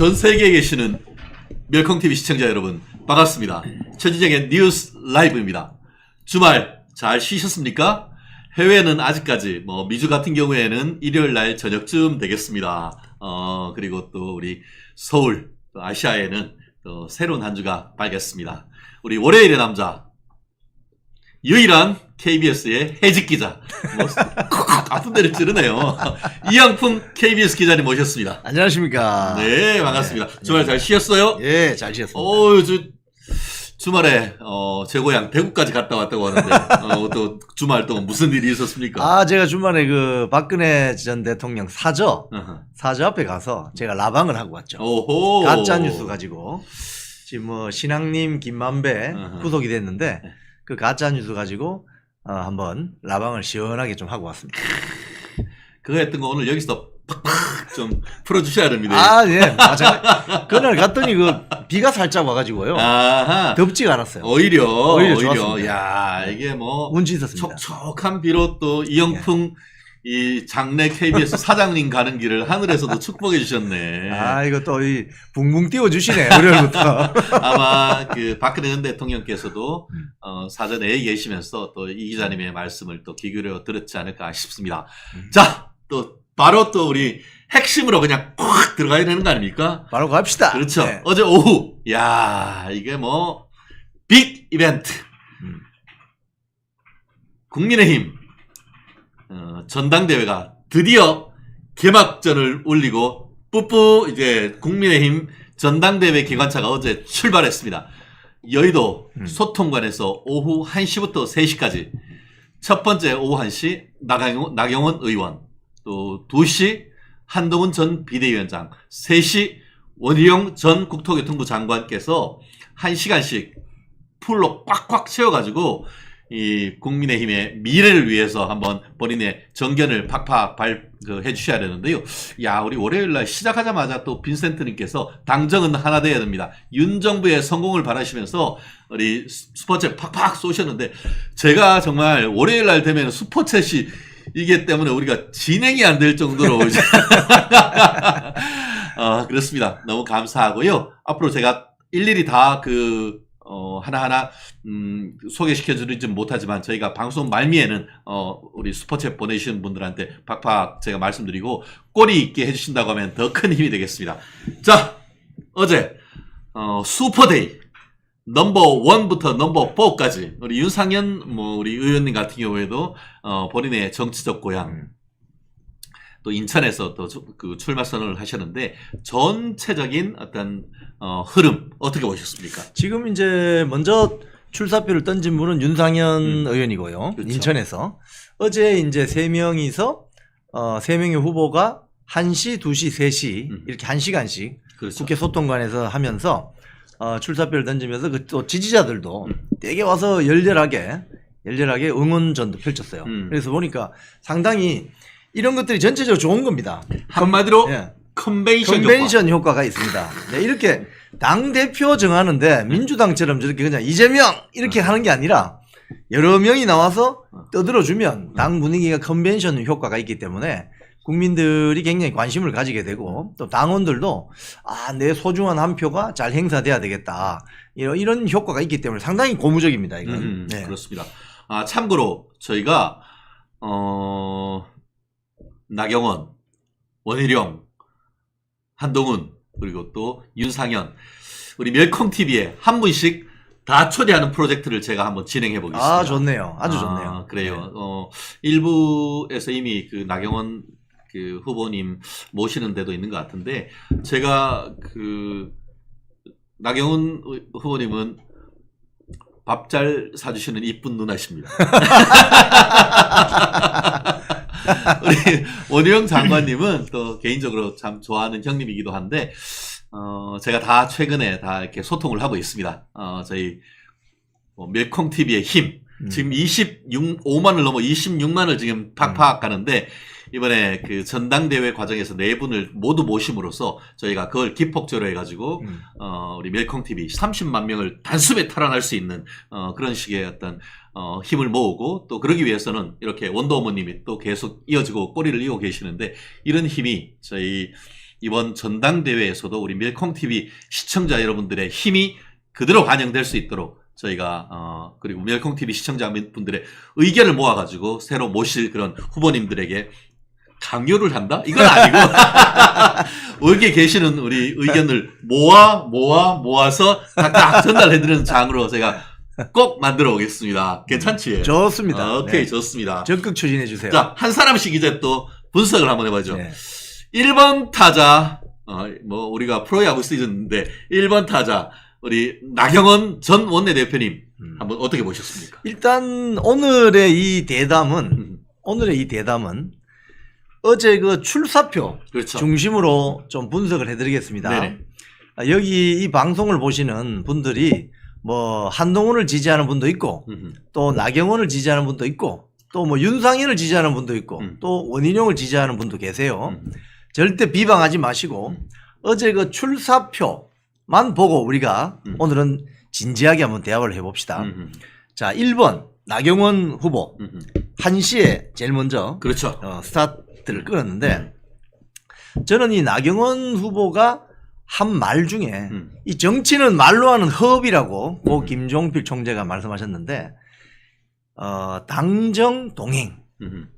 전 세계에 계시는 멸콩TV 시청자 여러분 반갑습니다. 최진영의 뉴스 라이브입니다. 주말 잘 쉬셨습니까? 해외는 아직까지 미주 같은 경우에는 일요일 날 저녁쯤 되겠습니다. 그리고 또 우리 서울 또 아시아에는 또 새로운 한 주가 밝았습니다. 우리 월요일의 남자 유일한 KBS의 해직 기자 아픈 데를 찌르네요. 이양풍 KBS 기자님 모셨습니다. 안녕하십니까. 네, 반갑습니다. 주말 잘 쉬었어요? 예, 잘 쉬었습니다. 주말에 제 고향 대구까지 갔다 왔다고 하는데 또 주말 동안 무슨 일이 있었습니까? 아, 제가 주말에 그 박근혜 전 대통령 사저 앞에 가서 제가 라방을 하고 왔죠. 오호. 가짜 뉴스 가지고 지금 신앙님 김만배 구속이 됐는데 그 가짜 뉴스 가지고 한번 라방을 시원하게 좀 하고 왔습니다. 그거 했던 거 오늘 여기서 팍팍 좀 풀어주셔야 됩니다. 아, 예. 그날 갔더니 비가 살짝 와가지고요. 아하. 덥지가 않았어요. 오히려 좋았습니다. 야, 이게 운치 있었습니다. 촉촉한 비로 또 이영풍 이 장래 KBS 사장님 가는 길을 하늘에서도 축복해 주셨네. 아, 이거 또 붕붕 띄워주시네, 월요일부터. 아마 그 박근혜 전 대통령께서도 사전에 계시면서 또 이 기자님의 말씀을 또 귀 기울여 들었지 않을까 싶습니다. 자, 또 바로 또 우리 핵심으로 그냥 확 들어가야 되는 거 아닙니까? 바로 갑시다. 그렇죠. 네. 어제 오후, 야, 이게 빅 이벤트. 국민의힘 전당대회가 드디어 개막전을 올리고 뿌뿌 이제 국민의힘 전당대회 기관차가 어제 출발했습니다. 여의도 소통관에서 오후 1시부터 3시까지 첫 번째 오후 1시 나경원 의원, 또 2시 한동훈 전 비대위원장, 3시 원희룡 전 국토교통부 장관께서 1시간씩 풀로 꽉꽉 채워가지고 이 국민의힘의 미래를 위해서 한번 본인의 정견을 팍팍 해주셔야 되는데요. 야, 우리 월요일날 시작하자마자 또 빈센트님께서 당정은 하나 돼야 됩니다. 윤 정부의 성공을 바라시면서 우리 슈퍼챗 팍팍 쏘셨는데 제가 정말 월요일날 되면 슈퍼챗이 이게 때문에 우리가 진행이 안 될 정도로 이제 그렇습니다. 너무 감사하고요. 앞으로 제가 일일이 다 하나하나 소개시켜드리지 못하지만 저희가 방송 말미에는 우리 슈퍼챗 보내주시는 분들한테 팍팍 제가 말씀드리고 꼬리 있게 해주신다고 하면 더 큰 힘이 되겠습니다. 자, 어제 슈퍼데이 넘버 1부터 넘버 4까지 우리 윤상현 우리 의원님 같은 경우에도 본인의 정치적 고향 또 인천에서 또 그 출마 선언을 하셨는데 전체적인 어떤 흐름 어떻게 보셨습니까? 지금 이제 먼저 출사표를 던진 분은 윤상현 의원이고요. 그렇죠. 인천에서 어제 이제 3명이서 3명의 후보가 1시, 2시, 3시 이렇게 1시간씩 그렇죠. 국회 소통관에서 하면서 출사표를 던지면서 또 지지자들도 되게 와서 열렬하게 응원전도 펼쳤어요. 그래서 보니까 상당히 이런 것들이 전체적으로 좋은 겁니다. 한마디로 예. 컨벤션 효과가 있습니다. 네, 이렇게 당대표 정하는데 민주당처럼 저렇게 그냥 이재명 이렇게 하는 게 아니라 여러 명이 나와서 떠들어주면 당 분위기가 컨벤션 효과가 있기 때문에 국민들이 굉장히 관심을 가지게 되고 또 당원들도 내 소중한 한 표가 잘 행사돼야 되겠다. 이런 효과가 있기 때문에 상당히 고무적입니다. 이건. 네. 그렇습니다. 참고로 저희가 나경원, 원희룡, 한동훈 그리고 또 윤상현 우리 멸콩TV에 한 분씩 다 초대하는 프로젝트를 제가 한번 진행해 보겠습니다. 좋네요. 아주 좋네요. 그래요. 네. 일부에서 이미 그 나경원 그 후보님 모시는 데도 있는 것 같은데 제가 나경원 후보님은 밥 잘 사주시는 이쁜 누나십니다. 우리 원희룡 장관님은 또 개인적으로 참 좋아하는 형님이기도 한데 제가 다 최근에 다 이렇게 소통을 하고 있습니다. 저희 멸콩TV의 힘 지금 5만을 넘어 26만을 지금 팍팍 가는데 이번에 그 전당대회 과정에서 4분을 모두 모심으로써 저희가 그걸 기폭제로 해가지고 우리 멸콩TV 30만 명을 단숨에 탈환할 수 있는 그런 식의 어떤 힘을 모으고 또 그러기 위해서는 이렇게 원더우먼님이 또 계속 이어지고 꼬리를 이고 계시는데 이런 힘이 저희 이번 전당대회에서도 우리 멜콩TV 시청자 여러분들의 힘이 그대로 반영될 수 있도록 저희가 그리고 멜콩TV 시청자분들의 의견을 모아가지고 새로 모실 그런 후보님들에게 강요를 한다? 이건 아니고 여기에 계시는 우리 의견을 모아서 각각 전달해드리는 장으로 제가 꼭 만들어 오겠습니다. 괜찮지? 좋습니다. 오케이, 네. 좋습니다. 적극 추진해 주세요. 자, 한 사람씩 이제 또 분석을 한번 해보죠. 네. 1번 타자, 우리가 프로야구 시즌인데 1번 타자 우리 나경원 전 원내대표님 한번 어떻게 보셨습니까? 일단 오늘의 이 대담은 어제 그 출사표 그렇죠. 중심으로 좀 분석을 해드리겠습니다. 네네. 여기 이 방송을 보시는 분들이 뭐 한동훈을 지지하는 분도 있고 또 나경원을 지지하는 분도 있고 또 뭐 윤상현을 지지하는 분도 있고 또 원희룡을 지지하는 분도 계세요. 절대 비방하지 마시고 어제 그 출사표만 보고 우리가 오늘은 진지하게 한번 대화를 해봅시다. 자, 1번 나경원 후보 1시에 제일 먼저 그렇죠. 스타트를 끊었는데 저는 이 나경원 후보가 한 말 중에 이 정치는 말로 하는 허업이라고 고 김종필 총재가 말씀하셨는데 당정 동행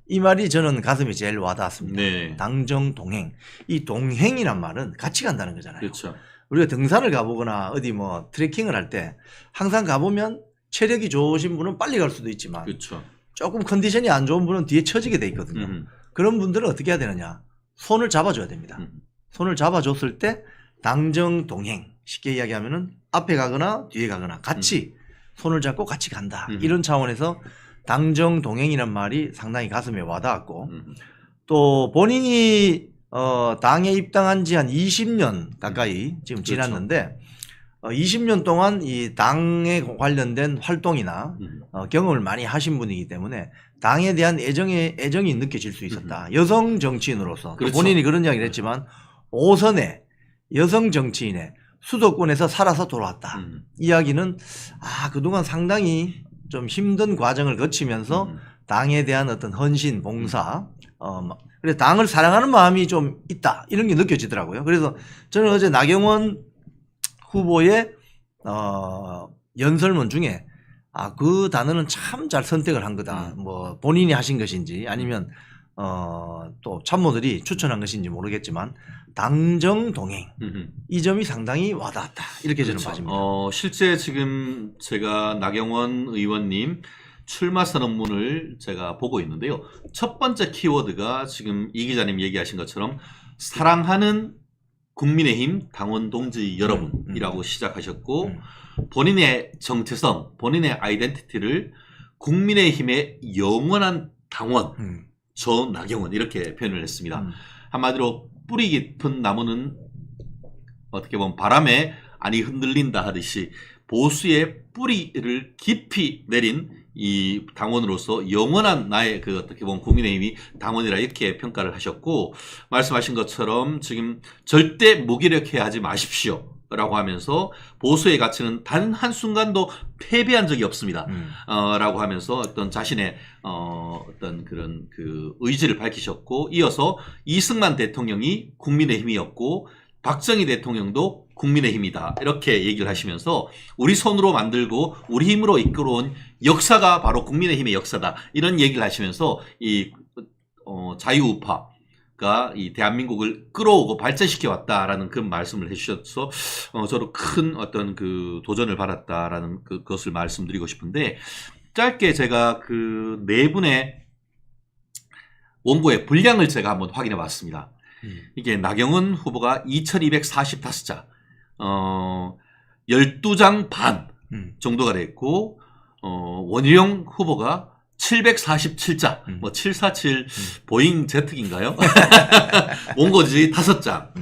이 말이 저는 가슴이 제일 와닿았습니다. 네. 당정 동행. 이 동행이란 말은 같이 간다는 거잖아요. 그렇죠. 우리가 등산을 가보거나 어디 뭐 트레킹을 할 때 항상 가보면 체력이 좋으신 분은 빨리 갈 수도 있지만 그렇죠. 조금 컨디션이 안 좋은 분은 뒤에 처지게 돼 있거든요. 그런 분들은 어떻게 해야 되느냐? 손을 잡아줘야 됩니다. 손을 잡아줬을 때 당정 동행, 쉽게 이야기하면은 앞에 가거나 뒤에 가거나 같이 손을 잡고 같이 간다. 이런 차원에서 당정 동행이란 말이 상당히 가슴에 와닿았고 또 본인이 당에 입당한 지 한 20년 가까이 지금 그렇죠. 지났는데 20년 동안 이 당에 관련된 활동이나 경험을 많이 하신 분이기 때문에 당에 대한 애정이 느껴질 수 있었다. 여성 정치인으로서 그렇죠. 본인이 그런 이야기를 했지만 5선의 여성 정치인의 수도권에서 살아서 돌아왔다. 이야기는 그동안 상당히 좀 힘든 과정을 거치면서 당에 대한 어떤 헌신, 봉사, 그래서 당을 사랑하는 마음이 좀 있다. 이런 게 느껴지더라고요. 그래서 저는 어제 나경원 후보의 연설문 중에 그 단어는 참 잘 선택을 한 거다. 뭐 본인이 하신 것인지 아니면 또 참모들이 추천한 것인지 모르겠지만 당정 동행 이 점이 상당히 와닿았다. 이렇게 저는 그렇죠. 봐집니다. 실제 지금 제가 나경원 의원님 출마 선언문을 제가 보고 있는데요. 첫 번째 키워드가 지금 이 기자님 얘기하신 것처럼 사랑하는 국민의힘 당원 동지 여러분이라고 시작하셨고 본인의 정체성, 본인의 아이덴티티를 국민의힘의 영원한 당원 저 나경원 이렇게 표현을 했습니다. 한마디로 뿌리 깊은 나무는 어떻게 보면 바람에 아니 흔들린다 하듯이 보수의 뿌리를 깊이 내린 이 당원으로서 영원한 나의 그 어떻게 보면 국민의힘이 당원이라 이렇게 평가를 하셨고 말씀하신 것처럼 지금 절대 무기력해 하지 마십시오. 라고 하면서 보수의 가치는 단 한순간도 패배한 적이 없습니다. 라고 하면서 어떤 자신의 어떤 그런 그 의지를 밝히셨고 이어서 이승만 대통령이 국민의힘이었고 박정희 대통령도 국민의힘이다. 이렇게 얘기를 하시면서 우리 손으로 만들고 우리 힘으로 이끌어온 역사가 바로 국민의힘의 역사다. 이런 얘기를 하시면서 이 자유우파 이 대한민국을 끌어오고 발전시켜 왔다라는 그런 말씀을 해주셔서 저도 큰 어떤 그 도전을 받았다라는 그것을 말씀드리고 싶은데 짧게 제가 그 네 분의 원고의 분량을 제가 한번 확인해 봤습니다. 이게 나경원 후보가 2245자, 12장 반 정도가 됐고 원희룡 후보가 747자, 뭐 747 보잉 제트기인가요? 원고지 5장.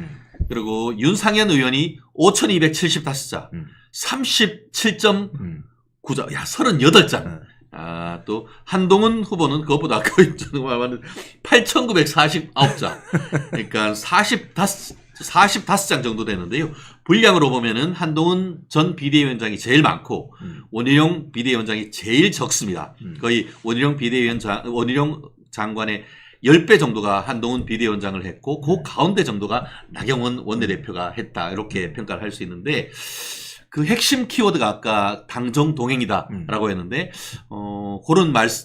그리고 윤상현 의원이 5275자, 37.9자, 야 38장. 또 한동훈 후보는 그것보다 거의 8,949자. 그러니까 45장 정도 되는데요. 분량으로 보면은 한동훈 전 비대위원장이 제일 많고 원희룡 비대위원장이 제일 적습니다. 거의 원희룡 장관의 10배 정도가 한동훈 비대위원장을 했고 그 가운데 정도가 나경원 원내대표가 했다. 이렇게 평가를 할 수 있는데 그 핵심 키워드가 아까 당정 동행이다라고 했는데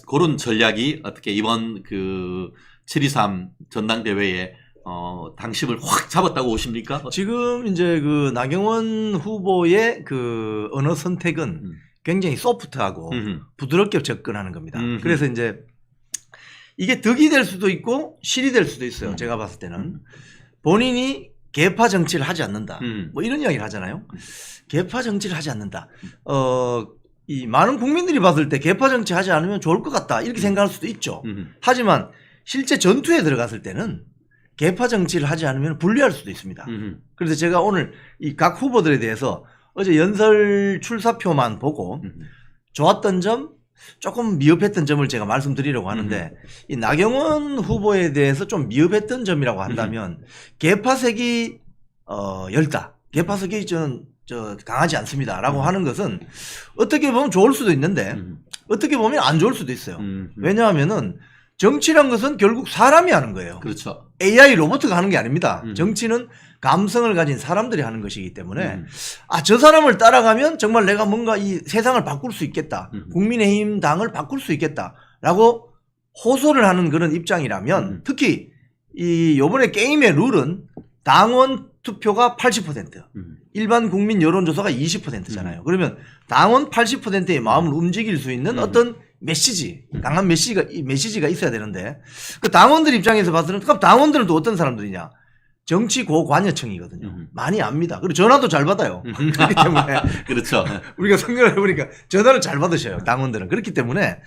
그런 전략이 어떻게 이번 그 7.23 전당대회에 당심을 확 잡았다고 보십니까? 지금 이제 그 나경원 후보의 그 언어 선택은 굉장히 소프트하고 부드럽게 접근하는 겁니다. 그래서 이제 이게 득이 될 수도 있고 실이 될 수도 있어요. 제가 봤을 때는 본인이 계파 정치를 하지 않는다. 뭐 이런 이야기를 하잖아요. 계파 정치를 하지 않는다. 이 많은 국민들이 봤을 때 계파 정치 하지 않으면 좋을 것 같다. 이렇게 생각할 수도 있죠. 하지만 실제 전투에 들어갔을 때는 계파 정치를 하지 않으면 불리할 수도 있습니다. 그래서 제가 오늘 이 각 후보들에 대해서 어제 연설 출사표만 보고 좋았던 점, 조금 미흡했던 점을 제가 말씀드리려고 하는데 이 나경원 후보에 대해서 좀 미흡했던 점이라고 한다면 계파색이 엷다. 계파색이 저는 강하지 않습니다라고 하는 것은 어떻게 보면 좋을 수도 있는데 어떻게 보면 안 좋을 수도 있어요. 왜냐하면은 정치란 것은 결국 사람이 하는 거예요. 그렇죠. AI 로봇가 하는 게 아닙니다. 정치는 감성을 가진 사람들이 하는 것이기 때문에 저 사람을 따라가면 정말 내가 뭔가 이 세상을 바꿀 수 있겠다. 국민의힘 당을 바꿀 수 있겠다라고 호소를 하는 그런 입장이라면 특히 이 요번에 게임의 룰은 당원 투표가 80%, 일반 국민 여론조사가 20%잖아요. 그러면 당원 80%의 마음을 움직일 수 있는 어떤 메시지, 강한 메시지가 있어야 되는데 그 당원들 입장에서 봐서는 그럼 당원들은 또 어떤 사람들이냐? 정치 고관여층이거든요. 많이 압니다. 그리고 전화도 잘 받아요. 그렇기 때문에 그렇죠. 우리가 생각을 해보니까 전화를 잘 받으셔요. 당원들은. 그렇기 때문에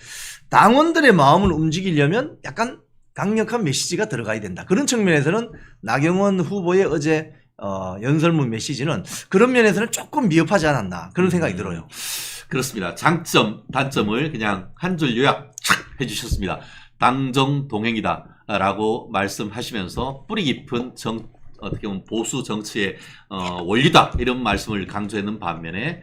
당원들의 마음을 움직이려면 약간 강력한 메시지가 들어가야 된다. 그런 측면에서는 나경원 후보의 어제 연설문 메시지는 그런 면에서는 조금 미흡하지 않았나 그런 생각이 들어요. 그렇습니다. 장점, 단점을 그냥 한 줄 요약 착 해주셨습니다. 당정 동행이다라고 말씀하시면서 뿌리 깊은 어떻게 보면 보수 정치의 원리다 이런 말씀을 강조했는 반면에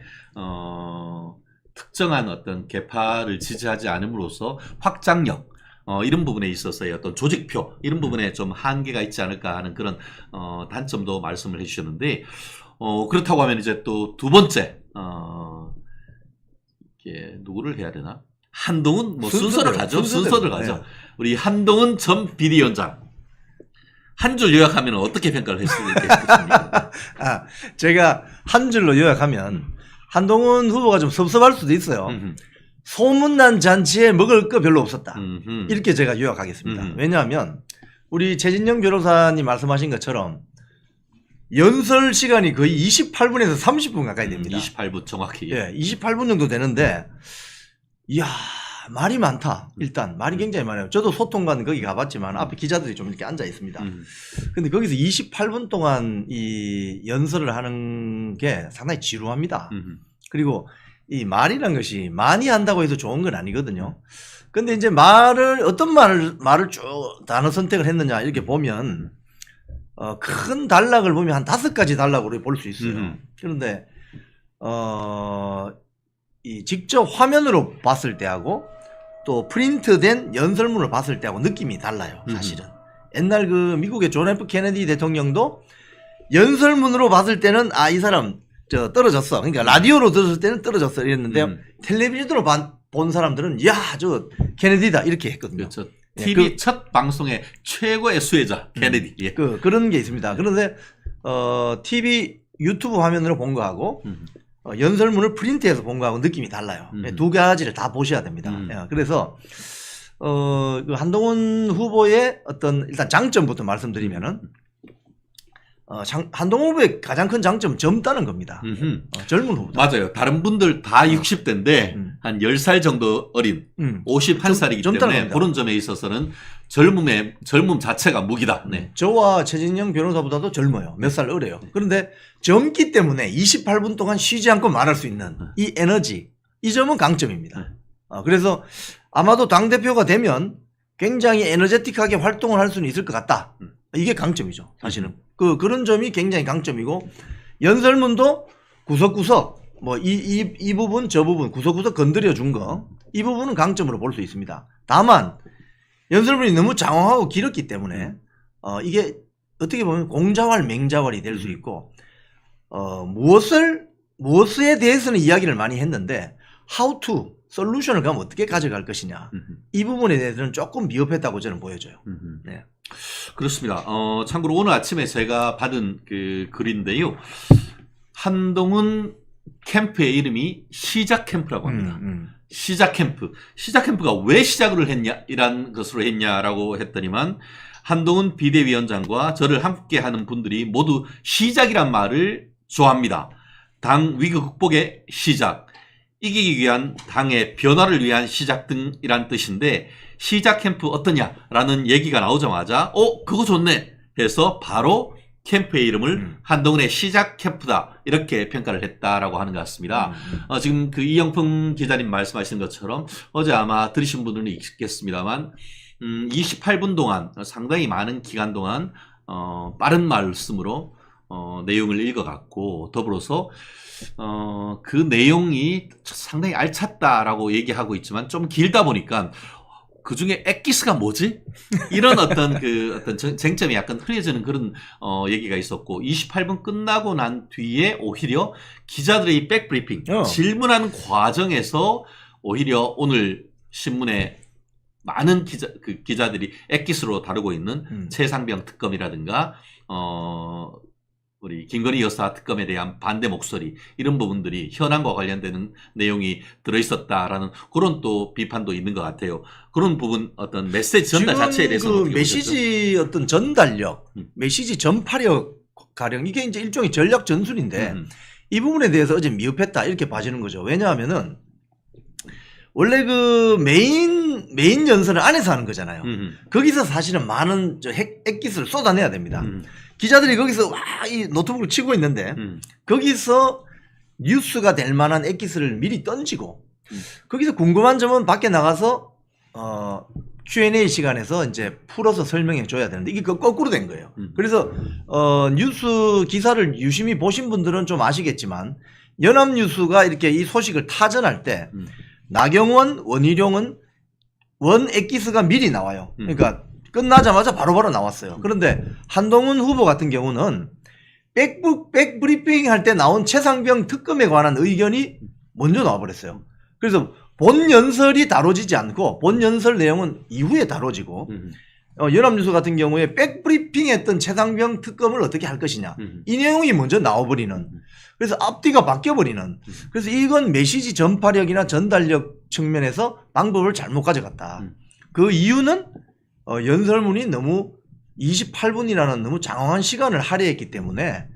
특정한 어떤 계파를 지지하지 않음으로써 확장력 이런 부분에 있어서의 어떤 조직표 이런 부분에 좀 한계가 있지 않을까 하는 그런 단점도 말씀을 해주셨는데 그렇다고 하면 이제 또 두 번째 누구를 해야 되나? 한동훈 뭐 순서를 가죠. 순서를 가죠. 네. 우리 한동훈 전 비대위원장 한 줄 요약하면 어떻게 평가를 했을 수 있겠습니까? 제가 한 줄로 요약하면 한동훈 후보가 좀 섭섭할 수도 있어요. 소문난 잔치에 먹을 거 별로 없었다. 이렇게 제가 요약하겠습니다. 왜냐하면 우리 최진영 변호사님 말씀하신 것처럼 연설 시간이 거의 28분에서 30분 가까이 됩니다. 28분 정확히. 예, 28분 정도 되는데, 이야, 말이 많다. 일단, 말이 굉장히 많아요. 저도 소통관 거기 가봤지만, 앞에 기자들이 좀 이렇게 앉아 있습니다. 근데 거기서 28분 동안 이 연설을 하는 게 상당히 지루합니다. 그리고 이 말이란 것이 많이 한다고 해서 좋은 건 아니거든요. 근데 이제 어떤 말을 쭉 단어 선택을 했느냐, 이렇게 보면, 큰 단락을 보면 한 5가지 단락으로 볼 수 있어요. 그런데, 이 직접 화면으로 봤을 때하고 또 프린트된 연설문을 봤을 때하고 느낌이 달라요, 사실은. 옛날 그 미국의 존 F 케네디 대통령도 연설문으로 봤을 때는 이 사람 떨어졌어. 그러니까 라디오로 들었을 때는 떨어졌어. 이랬는데 텔레비전으로 본 사람들은 저 케네디다. 이렇게 했거든요. 그렇죠. TV 첫 방송의 최고의 수혜자 케네디. 예. 그런 게 있습니다. 그런데 TV 유튜브 화면으로 본 거하고 연설문을 프린트해서 본 거하고 느낌이 달라요. 두 가지를 다 보셔야 됩니다. 그래서 그 한동훈 후보의 어떤 일단 장점부터 말씀드리면은 한동훈 후보의 가장 큰 장점은 젊다는 겁니다. 젊은 후보다. 맞아요. 다른 분들 다 60대인데 한 10살 정도 어린 51살이기 때문에 겁니다. 그런 점에 있어서는 젊음 자체가 무기다. 네. 저와 최진영 변호사보다도 젊어요. 몇 살 어려요. 그런데 젊기 때문에 28분 동안 쉬지 않고 말할 수 있는 이 에너지, 이 점은 강점입니다. 그래서 아마도 당대표가 되면 굉장히 에너제틱하게 활동을 할 수는 있을 것 같다. 이게 강점이죠, 사실은. 그런 점이 굉장히 강점이고, 연설문도 구석구석, 뭐, 이 부분, 저 부분, 구석구석 건드려 준 거, 이 부분은 강점으로 볼 수 있습니다. 다만, 연설문이 너무 장황하고 길었기 때문에 이게 어떻게 보면 공자왈 맹자왈이 될 수 있고 무엇에 대해서는 이야기를 많이 했는데 how to 솔루션을 그럼 어떻게 가져갈 것이냐 이 부분에 대해서는 조금 미흡했다고 저는 보여져요. 네. 그렇습니다. 참고로 오늘 아침에 제가 받은 그 글인데요. 한동훈 캠프의 이름이 시작 캠프라고 합니다. 시작 캠프. 시작 캠프가 왜 시작을 했냐, 이란 것으로 했냐라고 했더니만 한동훈 비대위원장과 저를 함께 하는 분들이 모두 시작이란 말을 좋아합니다. 당 위기 극복의 시작, 이기기 위한 당의 변화를 위한 시작 등이란 뜻인데 시작 캠프 어떠냐라는 얘기가 나오자마자 그거 좋네 해서 바로 캠프의 이름을 한동훈의 시작 캠프다 이렇게 평가를 했다라고 하는 것 같습니다. 지금 그 이영풍 기자님 말씀하신 것처럼 어제 아마 들으신 분들은 있겠습니다만 28분 동안 상당히 많은 기간 동안 빠른 말씀으로 내용을 읽어갔고 더불어서 그 내용이 상당히 알찼다라고 얘기하고 있지만 좀 길다 보니까 그 중에 엑기스가 뭐지? 이런 어떤 쟁점이 약간 흐려지는 그런 얘기가 있었고 28분 끝나고 난 뒤에 오히려 기자들의 백브리핑 질문하는 과정에서 오히려 오늘 신문에 많은 기자들이 엑기스로 다루고 있는 최상병 특검이라든가 우리 김건희 여사 특검에 대한 반대 목소리 이런 부분들이 현안과 관련되는 내용이 들어있었다라는 그런 또 비판도 있는 것 같아요. 그런 부분 어떤 메시지 전달 자체에 대해서 그 메시지 어떤 전달력, 메시지 전파력 가령 이게 이제 일종의 전략 전술인데 이 부분에 대해서 어제 미흡했다 이렇게 봐지는 거죠. 왜냐하면은 원래 그 메인 연설은 안에서 하는 거잖아요. 거기서 사실은 많은 액기스를 쏟아내야 됩니다. 기자들이 거기서 이 노트북을 치고 있는데 거기서 뉴스가 될 만한 액기스를 미리 던지고 거기서 궁금한 점은 밖에 나가서 Q&A 시간에서 이제 풀어서 설명해 줘야 되는데 이게 거꾸로 된 거예요. 그래서 뉴스 기사를 유심히 보신 분들은 좀 아시겠지만 연합뉴스가 이렇게 이 소식을 타전할 때 나경원, 원희룡은 원 액기스가 미리 나와요. 그러니까 끝나자마자 바로바로 나왔어요. 그런데 한동훈 후보 같은 경우는 백브리핑 할 때 나온 최상병 특검에 관한 의견이 먼저 나와버렸어요. 그래서 본 연설이 다뤄지지 않고 본 연설 내용은 이후에 다뤄지고 연합뉴스 같은 경우에 백브리핑 했던 최상병 특검을 어떻게 할 것이냐 이 내용이 먼저 나와버리는 그래서 앞뒤가 바뀌어버리는 그래서 이건 메시지 전파력이나 전달력 측면에서 방법을 잘못 가져갔다. 그 이유는 연설문이 너무 28분이라는 너무 장황한 시간을 할애했기 때문에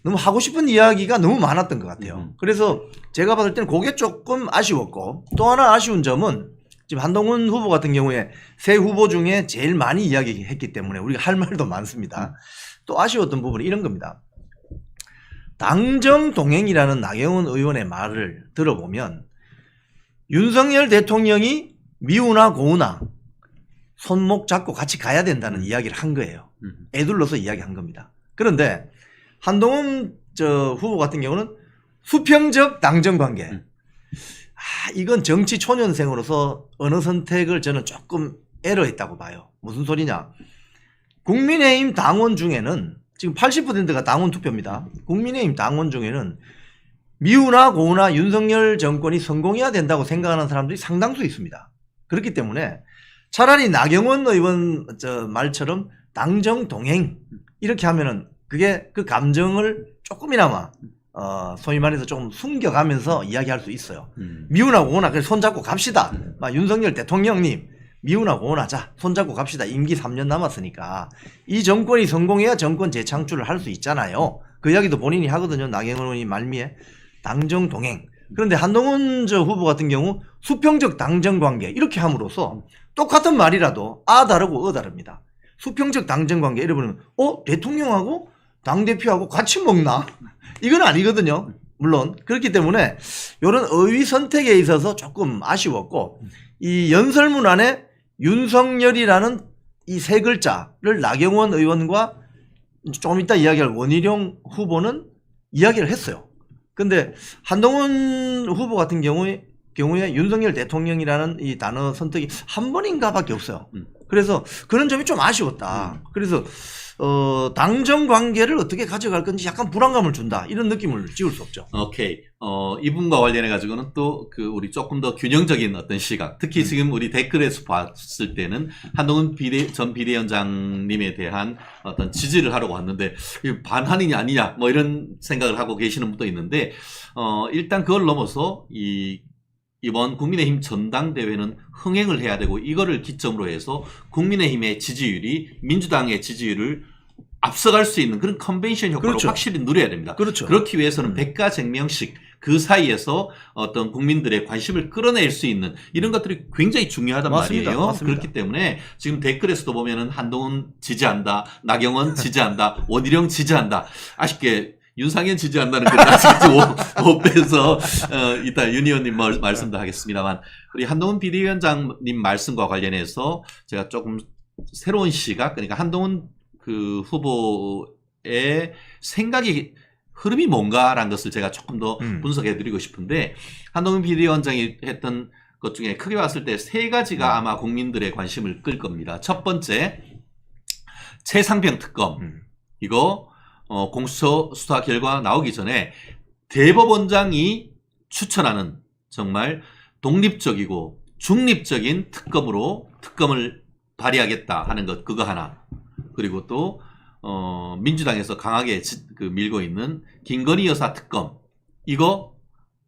너무 하고 싶은 이야기가 너무 많았던 것 같아요. 그래서 제가 봤을 때는 그게 조금 아쉬웠고 또 하나 아쉬운 점은 지금 한동훈 후보 같은 경우에 세 후보 중에 제일 많이 이야기했기 때문에 우리가 할 말도 많습니다. 또 아쉬웠던 부분은 이런 겁니다. 당정 동행이라는 나경원 의원의 말을 들어보면 윤석열 대통령이 미우나 고우나 손목 잡고 같이 가야 된다는 이야기를 한 거예요. 애둘러서 이야기한 겁니다. 그런데 한동훈 후보 같은 경우는 수평적 당정관계. 이건 정치 초년생으로서 어느 선택을 저는 조금 에러했다고 봐요. 무슨 소리냐. 국민의힘 당원 중에는 지금 80%가 당원 투표입니다. 국민의힘 당원 중에는 미우나 고우나 윤석열 정권이 성공해야 된다고 생각하는 사람들이 상당수 있습니다. 그렇기 때문에 차라리 나경원 의원 말처럼 당정 동행 이렇게 하면은 그게 그 감정을 조금이나마 소위 말해서 조금 숨겨가면서 이야기할 수 있어요. 미우나 고우나 그래 손잡고 갑시다. 윤석열 대통령님 미우나 고우나 자 손잡고 갑시다. 임기 3년 남았으니까 이 정권이 성공해야 정권 재창출을 할 수 있잖아요. 그 이야기도 본인이 하거든요. 나경원 의원이 말미에 당정 동행. 그런데 한동훈 후보 같은 경우 수평적 당정관계 이렇게 함으로써 똑같은 말이라도 다르고 다릅니다. 수평적 당정관계 이러면 대통령하고 당대표하고 같이 먹나? 이건 아니거든요. 물론 그렇기 때문에 이런 어휘 선택에 있어서 조금 아쉬웠고 이 연설문 안에 윤석열이라는 이 세 글자를 나경원 의원과 조금 이따 이야기할 원희룡 후보는 이야기를 했어요. 근데 한동훈 후보 같은 경우에 윤석열 대통령이라는 이 단어 선택이 한 번인가 밖에 없어요. 그래서 그런 점이 좀 아쉬웠다. 그래서 당정 관계를 어떻게 가져갈 건지 약간 불안감을 준다. 이런 느낌을 지울 수 없죠. 오케이. 이분과 관련해 가지고는 또 우리 조금 더 균형적인 어떤 시각. 특히 지금 우리 댓글에서 봤을 때는 한동훈 전 비대위원장님에 대한 어떤 지지를 하려고 왔는데 반환이냐 아니냐 뭐 이런 생각을 하고 계시는 분도 있는데 일단 그걸 넘어서 이번 국민의힘 전당대회는 흥행을 해야 되고 이거를 기점으로 해서 국민의힘의 지지율이 민주당의 지지율을 앞서갈 수 있는 그런 컨벤션 효과를 그렇죠. 확실히 누려야 됩니다. 그렇죠. 그렇기 위해서는 백가쟁명식 그 사이에서 어떤 국민들의 관심을 끌어낼 수 있는 이런 것들이 굉장히 중요하단 맞습니다. 말이에요. 맞습니다. 그렇기 때문에 지금 댓글에서도 보면은 한동훈 지지한다, 나경원 지지한다, 원희룡 지지한다. 아쉽게 윤상현 지지한다는 글 아직까지 못 빼서 이따 윤 의원님 말씀도 하겠습니다만 우리 한동훈 비대위원장님 말씀과 관련해서 제가 조금 새로운 시각, 그러니까 한동훈 그 후보의 생각이 흐름이 뭔가라는 것을 제가 조금 더 분석해드리고 싶은데 한동훈 비대위원장이 했던 것 중에 크게 봤을 때 세 가지가 아마 국민들의 관심을 끌 겁니다. 첫 번째, 최상병 특검. 이거 공수처 수사 결과 나오기 전에 대법원장이 추천하는 정말 독립적이고 중립적인 특검을 발의하겠다 하는 것, 그거 하나. 그리고 또 민주당에서 강하게 밀고 있는 김건희 여사 특검, 이거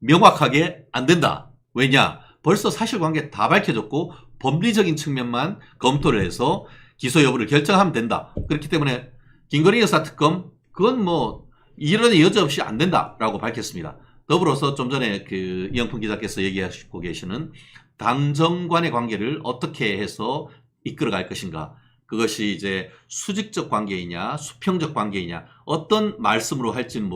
명확하게 안 된다. 왜냐? 벌써 사실관계 다 밝혀졌고 법리적인 측면만 검토를 해서 기소 여부를 결정하면 된다. 그렇기 때문에 김건희 여사 특검, 그건 뭐 이론의 여지 없이 안 된다라고 밝혔습니다. 더불어서 좀 전에 이영풍 기자께서 얘기하시고 계시는 당정 간의 관계를 어떻게 해서 이끌어갈 것인가. 그것이 이제 수직적 관계이냐, 수평적 관계이냐, 어떤 말씀으로 할지는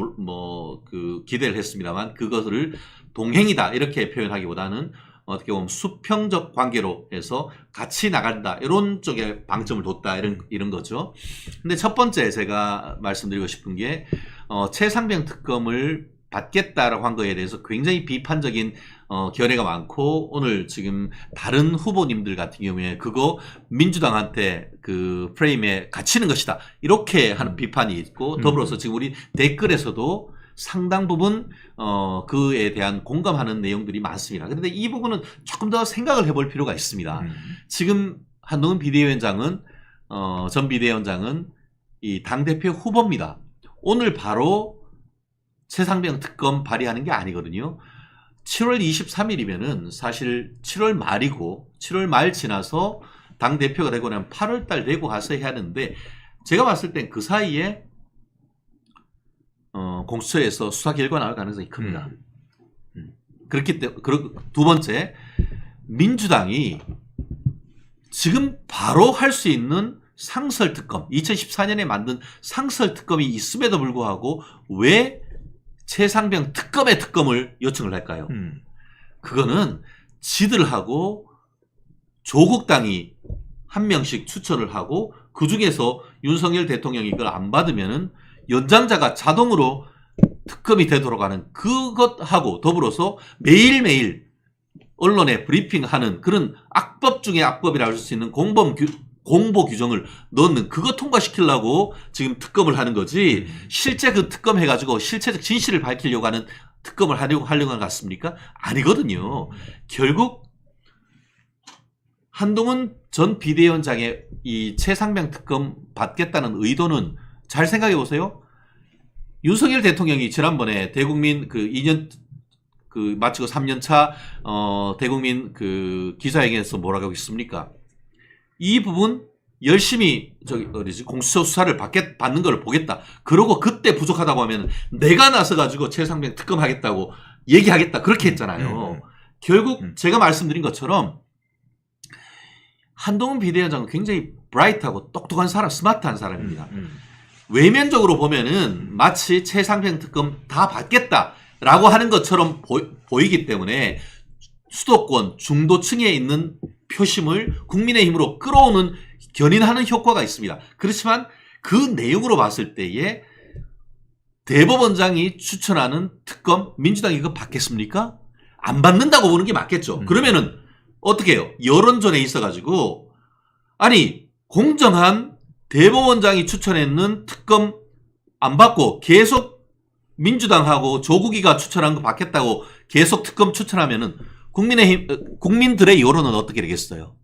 기대를 했습니다만, 그것을 동행이다, 이렇게 표현하기보다는 어떻게 보면 수평적 관계로 해서 같이 나간다, 이런 쪽에 방점을 뒀다, 이런 거죠. 근데 첫 번째 제가 말씀드리고 싶은 게, 최상병 특검을 받겠다라고 한 거에 대해서 굉장히 비판적인 견해가 많고, 오늘 지금 다른 후보님들 같은 경우에 그거 민주당한테 그 프레임에 갇히는 것이다, 이렇게 하는 비판이 있고, 더불어서 지금 우리 댓글에서도 상당 부분 그에 대한 공감하는 내용들이 많습니다. 그런데 이 부분은 조금 더 생각을 해볼 필요가 있습니다. 지금 한동훈 비대위원장은 전 비대위원장은 이 당대표 후보입니다. 오늘 바로 최상병 특검 발의하는 게 아니거든요. 7월 23일이면은 사실 7월 말이고 7월 말 지나서 당대표가 되고 나면 8월 달 되고 가서 해야 하는데, 제가 봤을 땐 그 사이에 공수처에서 수사 결과 나올 가능성이 큽니다. 그렇기 때문에, 두 번째, 민주당이 지금 바로 할 수 있는 상설특검, 2014년에 만든 상설특검이 있음에도 불구하고 왜 최상병 특검의 특검을 요청을 할까요? 그거는 지들하고 조국당이 한 명씩 추천을 하고 그 중에서 윤석열 대통령이 이걸 안 받으면은 연장자가 자동으로 특검이 되도록 하는 그것하고 더불어서 매일매일 언론에 브리핑하는 그런 악법 중에 악법이라고 할 수 있는 공보 규정을 넣는, 그거 통과시키려고 지금 특검을 하는 거지, 실제 그 특검 해가지고 실체적 진실을 밝히려고 하는 특검을 하려고 하는 것 같습니까? 아니거든요. 결국 한동훈 전 비대위원장의 이 최상병 특검 받겠다는 의도는 잘 생각해 보세요. 윤석열 대통령이 지난번에 대국민 2년 마치고 3년차 대국민 기자회견에서 뭐라고 했습니까? 이 부분 열심히 공수처 수사를 받는 걸 보겠다. 그러고 그때 부족하다고 하면 내가 나서가지고 최상병 특검하겠다고 얘기하겠다, 그렇게 했잖아요. 결국 제가 말씀드린 것처럼 한동훈 비대위원장은 굉장히 브라이트하고 똑똑한 사람, 스마트한 사람입니다. 외면적으로 보면은 마치 최상병 특검 다 받겠다라고 하는 것처럼 보이기 때문에 수도권 중도층에 있는 표심을 국민의힘으로 끌어오는, 견인하는 효과가 있습니다. 그렇지만 그 내용으로 봤을 때에 대법원장이 추천하는 특검, 민주당이 이거 받겠습니까? 안 받는다고 보는 게 맞겠죠. 그러면은 어떻게 해요? 여론전에 있어가지고 아니 공정한 대법원장이 추천했는 특검 안 받고 계속 민주당하고 조국이가 추천한 거 받겠다고 계속 특검 추천하면은 국민들의 여론은 어떻게 되겠어요?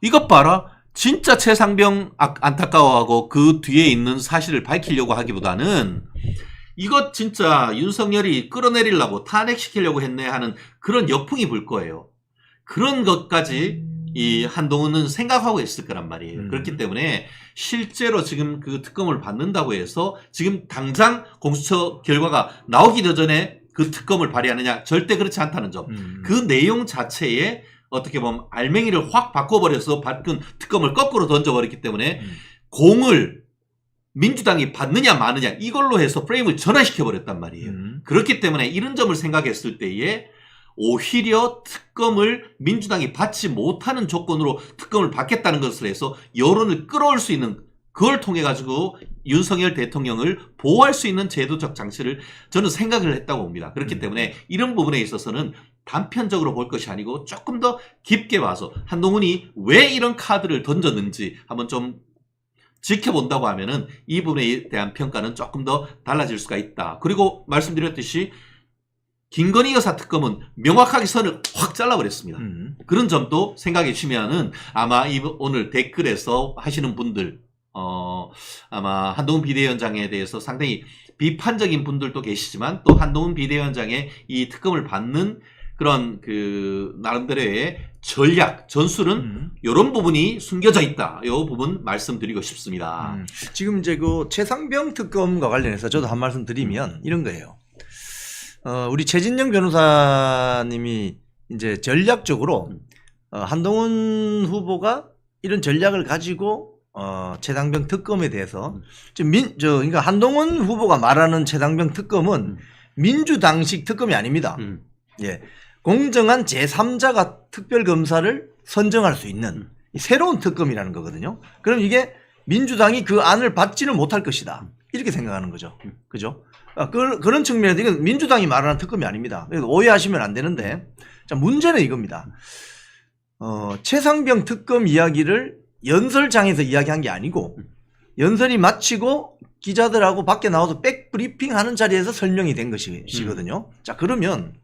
이것 봐라. 진짜 최상병 안타까워하고 그 뒤에 있는 사실을 밝히려고 하기보다는 이것 진짜 윤석열이 끌어내리려고 탄핵시키려고 했네 하는 그런 역풍이 불 거예요. 그런 것까지 이 한동훈은 생각하고 있을 거란 말이에요. 그렇기 때문에 실제로 지금 그 특검을 받는다고 해서 지금 당장 공수처 결과가 나오기도 전에 그 특검을 발의하느냐? 절대 그렇지 않다는 점. 그 내용 자체에 어떻게 보면 알맹이를 확 바꿔버려서 받은 특검을 거꾸로 던져버렸기 때문에 공을 민주당이 받느냐 마느냐 이걸로 해서 프레임을 전환시켜버렸단 말이에요. 그렇기 때문에 이런 점을 생각했을 때에 오히려 특검을 민주당이 받지 못하는 조건으로 특검을 받겠다는 것을 해서 여론을 끌어올 수 있는 그걸 통해 가지고 윤석열 대통령을 보호할 수 있는 제도적 장치를 저는 생각을 했다고 봅니다. 그렇기 때문에 이런 부분에 있어서는 단편적으로 볼 것이 아니고 조금 더 깊게 봐서 한동훈이 왜 이런 카드를 던졌는지 한번 좀 지켜본다고 하면은 이 부분에 대한 평가는 조금 더 달라질 수가 있다. 그리고 말씀드렸듯이 김건희 여사 특검은 명확하게 선을 확 잘라버렸습니다. 그런 점도 생각해 주시면은 아마 오늘 댓글에서 하시는 분들 아마 한동훈 비대위원장에 대해서 상당히 비판적인 분들도 계시지만 또 한동훈 비대위원장의 이 특검을 받는 그런 그 나름대로의 전략, 전술은 이런 부분이 숨겨져 있다. 이 부분 말씀드리고 싶습니다. 지금 이제 그 최상병 특검과 관련해서 저도 한 말씀 드리면 이런 거예요. 우리 최진영 변호사님이 이제 전략적으로 한동훈 후보가 이런 전략을 가지고 최상병 특검에 대해서 그러니까 한동훈 후보가 말하는 최상병 특검은 민주당식 특검이 아닙니다. 예. 공정한 제3자가 특별검사를 선정할 수 있는 새로운 특검이라는 거거든요. 그럼 이게 민주당이 그 안을 받지는 못할 것이다. 이렇게 생각하는 거죠. 그죠? 그런 측면에서 이건 민주당이 말하는 특검이 아닙니다. 그래서 오해하시면 안 되는데, 자, 문제는 이겁니다. 최상병 특검 이야기를 연설장에서 이야기한 게 아니고, 연설이 마치고 기자들하고 밖에 나와서 백브리핑 하는 자리에서 설명이 된 것이거든요. 자, 그러면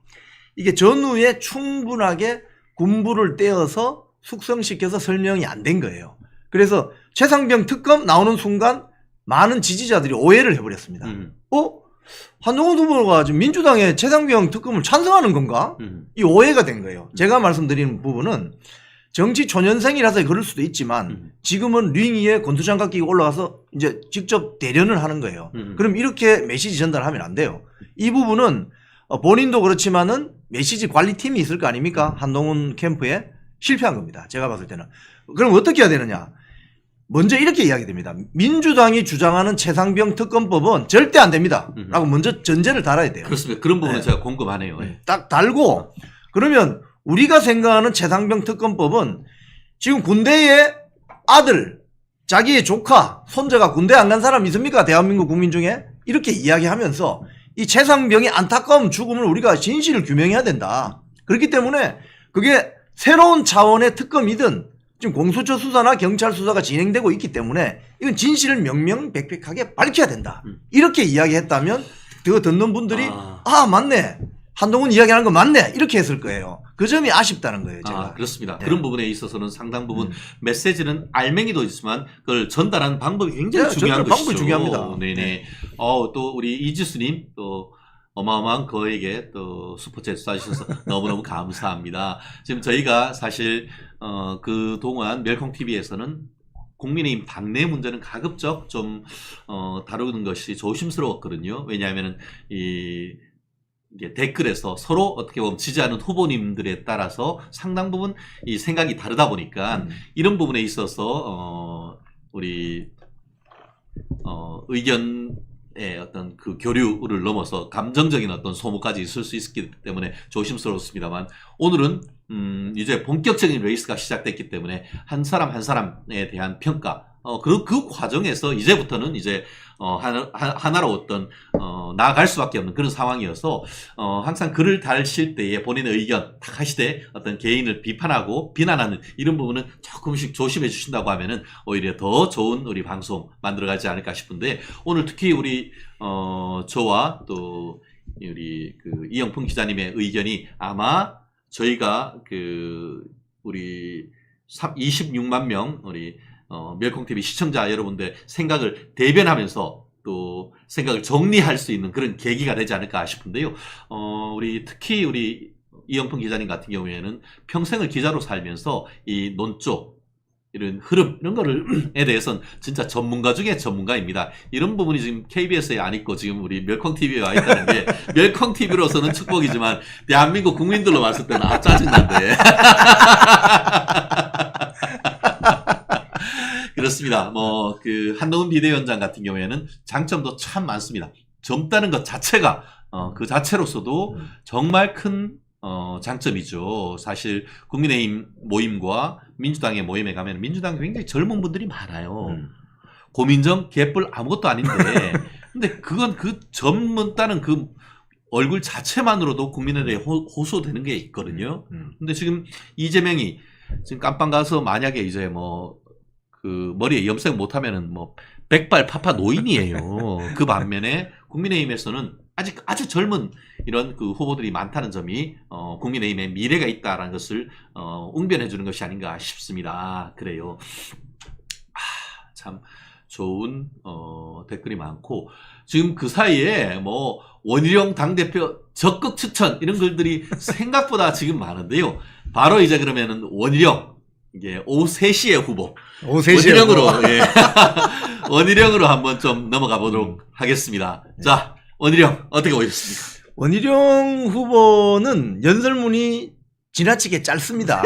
이게 전후에 충분하게 군부를 떼어서 숙성시켜서 설명이 안 된 거예요. 그래서 최상병 특검 나오는 순간 많은 지지자들이 오해를 해버렸습니다. 한동훈 후보가 지금 민주당의 최상병 특검을 찬성하는 건가? 이 오해가 된 거예요. 제가 말씀드리는 부분은 정치 초년생이라서 그럴 수도 있지만 지금은 링 위에 권투장갑 끼고 올라가서 이제 직접 대련을 하는 거예요. 그럼 이렇게 메시지 전달하면 안 돼요. 이 부분은 본인도 그렇지만은 메시지 관리팀이 있을 거 아닙니까? 한동훈 캠프에 실패한 겁니다. 제가 봤을 때는. 그럼 어떻게 해야 되느냐? 먼저 이렇게 이야기됩니다. 민주당이 주장하는 최상병 특검법은 절대 안 됩니다. 라고 먼저 전제를 달아야 돼요. 그렇습니다. 그런 부분은 제가 궁금하네요. 딱 달고 그러면 우리가 생각하는 최상병 특검법은 지금 군대의 아들, 자기의 조카, 손자가 군대 안 간 사람 있습니까? 대한민국 국민 중에? 이렇게 이야기하면서 이 최상병의 안타까운 죽음을 우리가 진실을 규명해야 된다. 그렇기 때문에 그게 새로운 차원의 특검이든 지금 공수처 수사나 경찰 수사가 진행되고 있기 때문에 이건 진실을 명명백백하게 밝혀야 된다. 이렇게 이야기했다면 그거 듣는 분들이 맞네. 한동훈 이야기하는 거 맞네. 이렇게 했을 거예요. 그 점이 아쉽다는 거예요. 제가. 그렇습니다. 네. 그런 부분에 있어서는 상당 부분 메시지는 알맹이도 있지만 그걸 전달하는 방법이 굉장히 네, 중요한 것이죠. 방법이 중요합니다. 네네. 네. 또 우리 이지수님 또 어마어마한 거에게 또 슈퍼챗 쏴주셔서 너무너무 감사합니다. 지금 저희가 사실 그동안 멸콩TV에서는 국민의힘 당내 문제는 가급적 좀 다루는 것이 조심스러웠거든요. 왜냐하면 이게 댓글에서 서로 어떻게 보면 지지하는 후보님들에 따라서 상당 부분 이 생각이 다르다 보니까 이런 부분에 있어서 우리 의견의 어떤 그 교류를 넘어서 감정적인 어떤 소모까지 있을 수 있기 때문에 조심스럽습니다만 오늘은 이제 본격적인 레이스가 시작됐기 때문에 한 사람 한 사람에 대한 평가 그 과정에서 이제부터는 이제 하나로 어떤 나아갈 수밖에 없는 그런 상황이어서 항상 글을 달실 때에 본인의 의견 딱 하시되 어떤 개인을 비판하고 비난하는 이런 부분은 조금씩 조심해 주신다고 하면은 오히려 더 좋은 우리 방송 만들어가지 않을까 싶은데 오늘 특히 우리 저와 또 우리 그 이영풍 기자님의 의견이 아마 저희가 우리 26만 명 우리 멸콩TV 시청자 여러분들 생각을 대변하면서 또 생각을 정리할 수 있는 그런 계기가 되지 않을까 싶은데요. 특히 우리 이영풍 기자님 같은 경우에는 평생을 기자로 살면서 이 논조 이런 흐름 이런 거를에 대해서는 진짜 전문가 중에 전문가입니다. 이런 부분이 지금 KBS에 안 있고 지금 우리 멸콩TV에 와 있다는 게 멸콩TV로서는 축복이지만 대한민국 국민들로 봤을 때는 짜증난데. 그렇습니다. 한동훈 비대위원장 같은 경우에는 장점도 참 많습니다. 젊다는 것 자체가, 그 자체로서도 정말 큰, 장점이죠. 사실, 국민의힘 모임과 민주당의 모임에 가면 민주당에 굉장히 젊은 분들이 많아요. 고민정, 개뿔 아무것도 아닌데, 근데 그건 그 젊다는 그 얼굴 자체만으로도 국민에 호소되는 게 있거든요. 근데 지금 이재명이 지금 깜빵 가서 만약에 이제 머리에 염색 못하면은 백발 파파 노인이에요. 그 반면에 국민의힘에서는 아직 아주 젊은 이런 그 후보들이 많다는 점이 국민의힘의 미래가 있다라는 것을 웅변해 주는 것이 아닌가 싶습니다. 그래요. 참 좋은 댓글이 많고 지금 그 사이에 원희룡 당대표 적극 추천 이런 글들이 생각보다 지금 많은데요. 바로 이제 그러면은 원희룡 이게 오후 3시에 후보. 오후 3시에 원희룡으로, 예. 원희룡으로 한번 좀 넘어가 보도록 하겠습니다. 자, 원희룡, 어떻게 보셨습니까? 원희룡 후보는 연설문이 지나치게 짧습니다.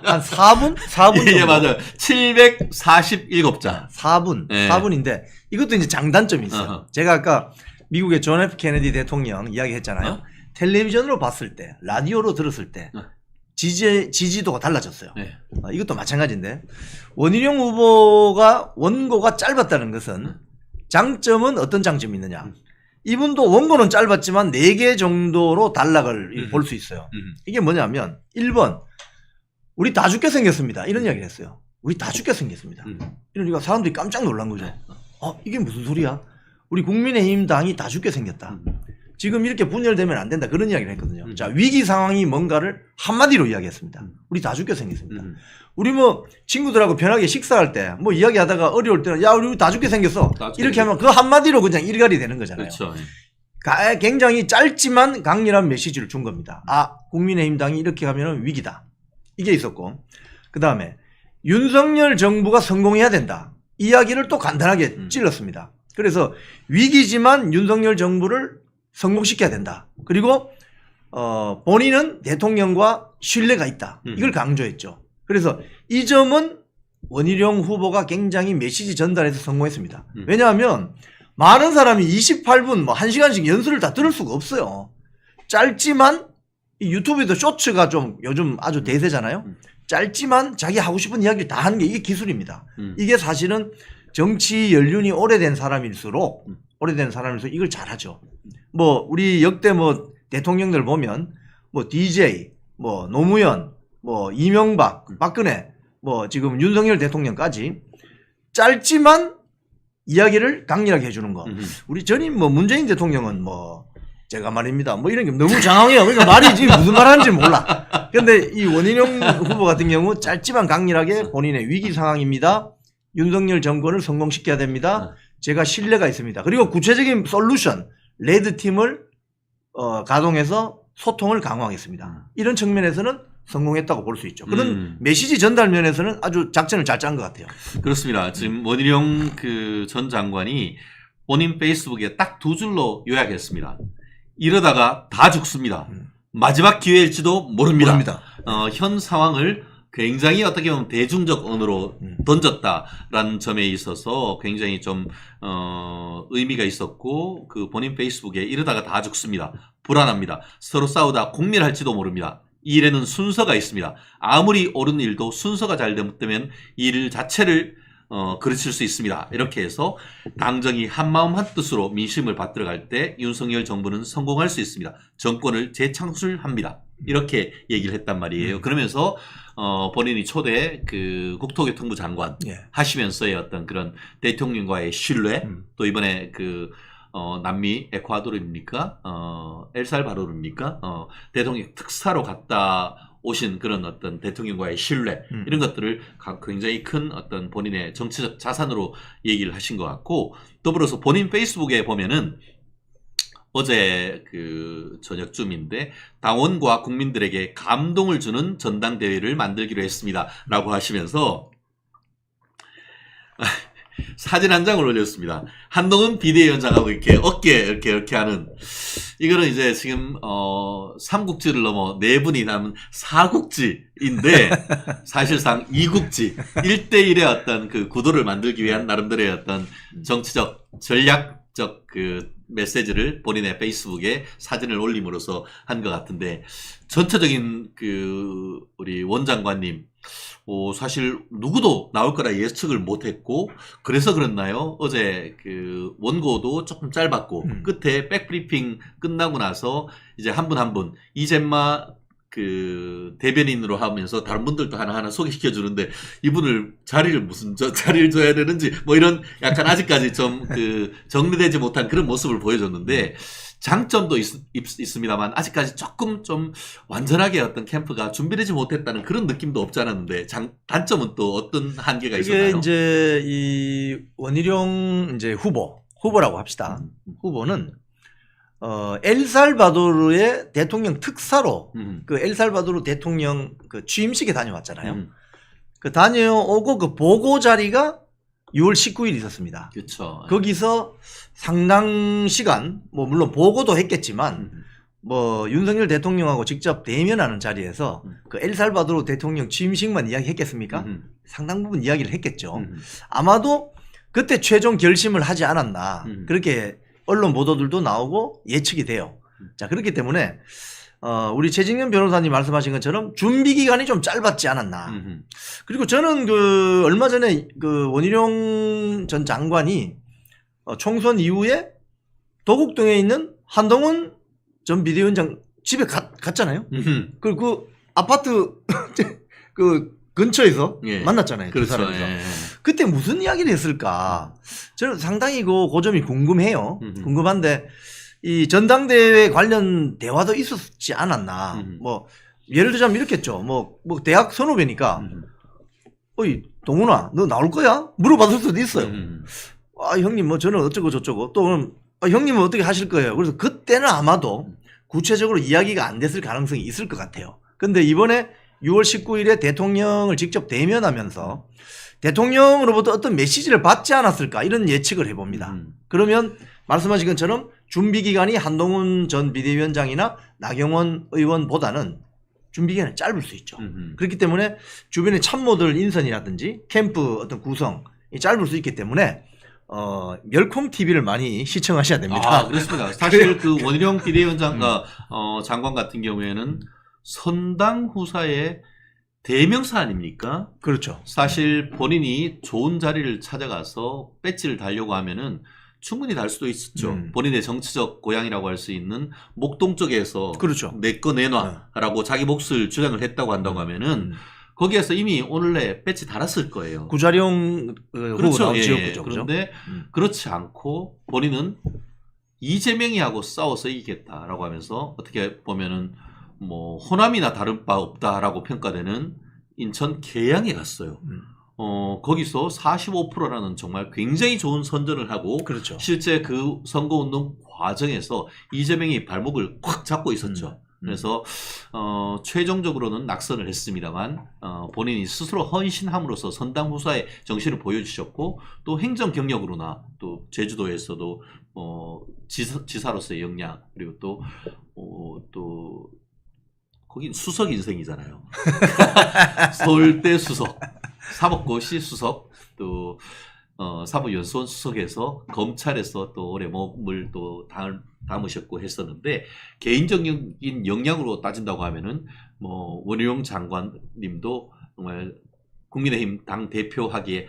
한 4분? 4분 정도. 예, 맞아요. 747자. 4분. 예. 4분인데 이것도 이제 장단점이 있어요. 어허. 제가 아까 미국의 존 F 케네디 대통령 이야기 했잖아요. 텔레비전으로 봤을 때, 라디오로 들었을 때 지지도가 달라졌어요. 네. 이것도 마찬가지인데 원희룡 후보가 원고가 짧았다는 것은 장점은 어떤 장점이 있느냐. 이분도 원고는 짧았지만 4개 정도로 단락을 볼 수 있어요. 이게 뭐냐면 1번 우리 다 죽게 생겼습니다. 이런 이야기를 했어요. 우리 다 죽게 생겼습니다. 이러니까 사람들이 깜짝 놀란 거죠. 이게 무슨 소리야? 우리 국민의힘 당이 다 죽게 생겼다. 지금 이렇게 분열되면 안 된다. 그런 이야기를 했거든요. 자, 위기 상황이 뭔가를 한마디로 이야기했습니다. 우리 다 죽게 생겼습니다. 우리 친구들하고 편하게 식사할 때 이야기하다가 어려울 때는 야, 우리 다 죽게 생겼어. 이렇게 하면 그 한마디로 그냥 일갈이 되는 거잖아요. 그렇죠. 굉장히 짧지만 강렬한 메시지를 준 겁니다. 국민의힘 당이 이렇게 가면 위기다. 이게 있었고. 그 다음에 윤석열 정부가 성공해야 된다. 이야기를 또 간단하게 찔렀습니다. 그래서 위기지만 윤석열 정부를 성공시켜야 된다. 그리고 본인은 대통령과 신뢰가 있다. 이걸 강조했죠. 그래서 이 점은 원희룡 후보가 굉장히 메시지 전달에서 성공했습니다. 왜냐하면 많은 사람이 28분 1시간씩 연설을 다 들을 수가 없어요. 짧지만 유튜브에도 쇼츠가 좀 요즘 아주 대세잖아요. 짧지만 자기 하고 싶은 이야기를 다 하는 게 이게 기술입니다. 이게 사실은 정치 연륜이 오래된 사람일수록 이걸 잘하죠. 우리 역대 대통령들 보면 DJ, 노무현, 이명박, 박근혜, 지금 윤석열 대통령까지 짧지만 이야기를 강렬하게 해주는 거. 우리 전임 문재인 대통령은 제가 말입니다. 이런 게 너무 장황해요. 그러니까 말이 지금 무슨 말 하는지 몰라. 근데 이 원희룡 후보 같은 경우 짧지만 강렬하게 본인의 위기 상황입니다. 윤석열 정권을 성공시켜야 됩니다. 제가 신뢰가 있습니다. 그리고 구체적인 솔루션, 레드팀을 가동해서 소통을 강화하겠습니다. 이런 측면에서는 성공했다고 볼 수 있죠. 그런 메시지 전달 면에서는 아주 작전을 잘 짠 것 같아요. 그렇습니다. 지금 원희룡 전 장관이 본인 페이스북에 딱 2줄로 요약했습니다. 이러다가 다 죽습니다. 마지막 기회일지도 모릅니다. 현 상황을 굉장히 어떻게 보면 대중적 언어로 던졌다라는 점에 있어서 굉장히 좀 의미가 있었고 그 본인 페이스북에 이러다가 다 죽습니다. 불안합니다. 서로 싸우다 공멸할지도 모릅니다. 이 일에는 순서가 있습니다. 아무리 옳은 일도 순서가 잘못되면 이 일 자체를 그르칠 수 있습니다. 이렇게 해서 당정이 한마음 한뜻으로 민심을 받들어 갈 때 윤석열 정부는 성공할 수 있습니다. 정권을 재창출합니다. 이렇게 얘기를 했단 말이에요. 그러면서 본인이 초대 그 국토교통부 장관 예. 하시면서의 어떤 그런 대통령과의 신뢰, 또 이번에 그 남미 에콰도르입니까? 엘살바도르입니까? 대통령 특사로 갔다 오신 그런 어떤 대통령과의 신뢰 이런 것들을 굉장히 큰 어떤 본인의 정치적 자산으로 얘기를 하신 것 같고, 더불어서 본인 페이스북에 보면은 어제 그 저녁쯤인데 당원과 국민들에게 감동을 주는 전당대회를 만들기로 했습니다라고 하시면서 사진 한 장을 올렸습니다. 한동훈 비대위원장하고 이렇게 어깨 이렇게 하는, 이거는 이제 지금 삼국지를 넘어 네 분이 남은 사국지인데 사실상 이국지 1대1의 어떤 그 구도를 만들기 위한 나름대로의 어떤 정치적 전략적 그 메시지를 본인의 페이스북에 사진을 올림으로써 한 것 같은데, 전체적인 그 우리 원장관님 사실 누구도 나올 거라 예측을 못했고, 그래서 그랬나요? 어제 그 원고도 조금 짧았고 끝에 백브리핑 끝나고 나서 이제 한 분 한 분 이젠마 그 대변인으로 하면서 다른 분들도 하나하나 소개시켜 주는데, 이분을 무슨 자리를 줘야 되는지 뭐 이런 약간 아직까지 좀 그 정리되지 못한 그런 모습을 보여줬는데, 장점도 있습니다만 아직까지 조금 좀 완전하게 어떤 캠프가 준비되지 못했다는 그런 느낌도 없지 않았는데, 단점은 또 어떤 한계가 있었나요? 이게 이제 이 원희룡 이제 후보라고 합시다. 후보는 엘살바도르의 대통령 특사로 그 엘살바도르 대통령 그 취임식에 다녀왔잖아요. 그 다녀오고 그 보고 자리가 6월 19일 있었습니다. 그렇죠. 거기서 상당 시간 뭐 물론 보고도 했겠지만 뭐 윤석열 대통령하고 직접 대면하는 자리에서 그 엘살바도르 대통령 취임식만 이야기했겠습니까? 상당 부분 이야기를 했겠죠. 아마도 그때 최종 결심을 하지 않았나 그렇게 언론 보도들도 나오고 예측이 돼요. 자, 그렇기 때문에 우리 최진경 변호사님 말씀하신 것처럼 준비 기간이 좀 짧았지 않았나. 그리고 저는 그 얼마 전에 그 원희룡 전 장관이 총선 이후에 도곡동에 있는 한동훈 전 비대위원장 집에 갔잖아요. 그리고 그 아파트 그 근처에서 예. 만났잖아요. 그렇죠. 두 사람이서. 예. 그때 무슨 이야기를 했을까? 저는 상당히 그 점이 궁금해요. 궁금한데 이 전당대회 관련 대화도 있었지 않았나. 뭐 예를 들자면 이렇겠죠. 뭐 대학 선후배니까 어이 동훈아 너 나올 거야? 물어봤을 수도 있어요. 아 형님 뭐 저는 어쩌고 저쩌고, 또 형님은 어떻게 하실 거예요? 그래서 그때는 아마도 구체적으로 이야기가 안 됐을 가능성이 있을 것 같아요. 근데 이번에 6월 19일에 대통령을 직접 대면하면서 대통령으로부터 어떤 메시지를 받지 않았을까, 이런 예측을 해봅니다. 그러면 말씀하신 것처럼 준비 기간이 한동훈 전 비대위원장이나 나경원 의원보다는 준비 기간이 짧을 수 있죠. 그렇기 때문에 주변의 참모들 인선이라든지 캠프 어떤 구성이 짧을 수 있기 때문에 멸콩 TV를 많이 시청하셔야 됩니다. 아, 그렇습니다. 사실 그 원희룡 비대위원장과 장관 같은 경우에는 선당 후사의 대명사 아닙니까? 그렇죠. 사실 본인이 좋은 자리를 찾아가서 배지를 달려고 하면은 충분히 달 수도 있었죠. 본인의 정치적 고향이라고 할 수 있는 목동 쪽에서 그렇죠. 내 거 내놔라고 자기 몫을 주장을 했다고 한다고 하면은 거기에서 이미 오늘내 배지 달았을 거예요. 구자룡 그렇죠. 후보 지역구죠. 그런데 그렇지 않고 본인은 이재명이하고 싸워서 이기겠다라고 하면서 어떻게 보면은 뭐 호남이나 다른 바 없다라고 평가되는 인천 계양에 갔어요. 거기서 45%라는 정말 굉장히 좋은 선전을 하고, 그렇죠. 실제 그 선거운동 과정에서 이재명이 발목을 꽉 잡고 있었죠. 그래서 최종적으로는 낙선을 했습니다만 본인이 스스로 헌신함으로써 선당 후사의 정신을 보여주셨고, 또 행정 경력으로나 또 제주도에서도 지사로서의 역량, 그리고 또 거긴 수석 인생이잖아요. 서울대 수석, 사법고시 수석, 또 사법연수원 수석에서 검찰에서 또 오래 몸을 또 담으셨고 했었는데, 개인적인 역량으로 따진다고 하면은 뭐 원희룡 장관님도 정말 국민의힘 당 대표하기에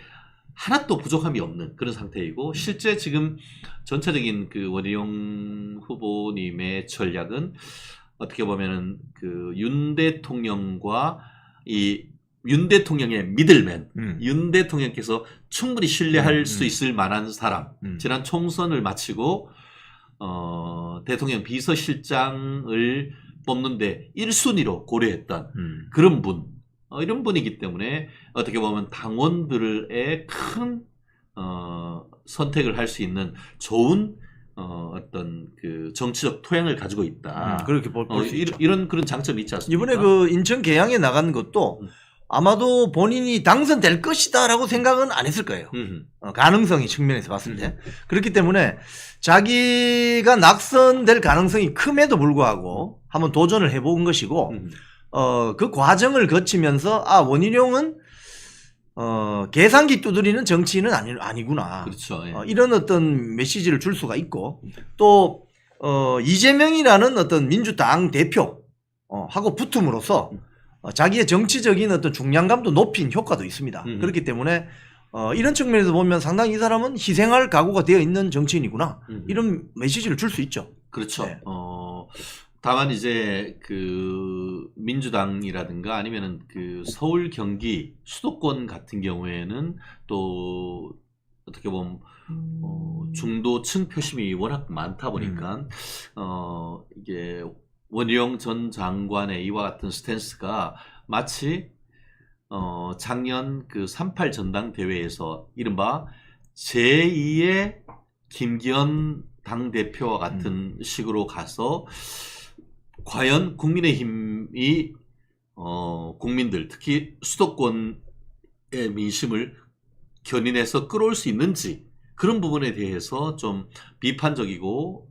하나도 부족함이 없는 그런 상태이고 실제 지금 전체적인 그 원희룡 후보님의 전략은 어떻게 보면은 그 윤 대통령과 이 윤 대통령의 미들맨, 윤 대통령께서 충분히 신뢰할 수 있을 만한 사람, 지난 총선을 마치고 대통령 비서실장을 뽑는데 1순위로 고려했던 그런 분, 이런 분이기 때문에 어떻게 보면 당원들의 큰 선택을 할 수 있는 좋은 어떤 그 정치적 토양을 가지고 있다. 그렇게 볼 수 있죠. 이런 그런 장점이 있지 않습니까? 이번에 그 인천 계양에 나간 것도 아마도 본인이 당선될 것이다라고 생각은 안 했을 거예요. 가능성이 측면에서 봤을 때. 그렇기 때문에 자기가 낙선될 가능성이 큼에도 불구하고 한번 도전을 해본 것이고 그 과정을 거치면서 원희룡은 계산기 두드리는 정치인은 아니구나. 그렇죠. 예. 이런 어떤 메시지를 줄 수가 있고 또 이재명이라는 어떤 민주당 대표 하고 붙음으로써 자기의 정치적인 어떤 중량감도 높인 효과도 있습니다. 그렇기 때문에 이런 측면에서 보면 상당히 이 사람은 희생할 각오가 되어 있는 정치인이구나. 이런 메시지를 줄 수 있죠. 그렇죠. 네. 다만 이제 그 민주당이라든가 아니면은 그 서울 경기 수도권 같은 경우에는 또 어떻게 보면 중도층 표심이 워낙 많다 보니까 이게 원희룡 전 장관의 이와 같은 스탠스가 마치 작년 그 3.8 전당대회에서 이른바 제2의 김기현 당대표와 같은 식으로 가서 과연 국민의힘이 국민들 특히 수도권의 민심을 견인해서 끌어올 수 있는지 그런 부분에 대해서 좀 비판적으로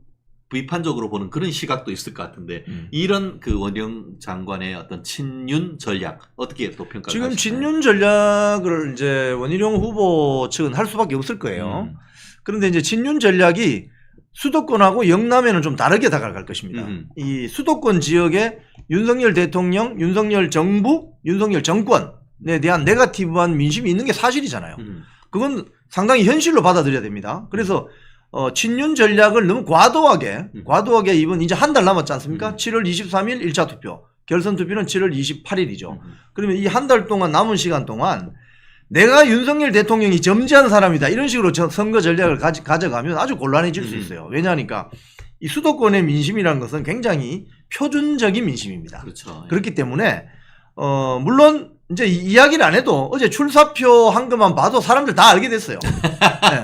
보는 그런 시각도 있을 것 같은데 이런 그 원희룡 장관의 어떤 친윤 전략 어떻게 또 평가하시나요? 지금 친윤 전략을 이제 원희룡 후보 측은 할 수밖에 없을 거예요. 그런데 이제 친윤 전략이 수도권하고 영남에는 좀 다르게 다가갈 것입니다. 이 수도권 지역에 윤석열 대통령, 윤석열 정부, 윤석열 정권에 대한 네거티브한 민심이 있는 게 사실이잖아요. 그건 상당히 현실로 받아들여야 됩니다. 그래서 친윤 전략을 너무 과도하게 이번 이제 한 달 남았지 않습니까? 7월 23일 1차 투표, 결선 투표는 7월 28일이죠. 그러면 이 한 달 동안 남은 시간 동안 내가 윤석열 대통령이 점지한 사람이다 이런 식으로 선거 전략을 가져가면 아주 곤란해질 수 있어요. 왜냐하니까 이 수도권의 민심이라는 것은 굉장히 표준적인 민심입니다. 그렇죠. 그렇기 때문에 물론 이제 이야기를 안 해도 어제 출사표 한 것만 봐도 사람들 다 알게 됐어요. 네.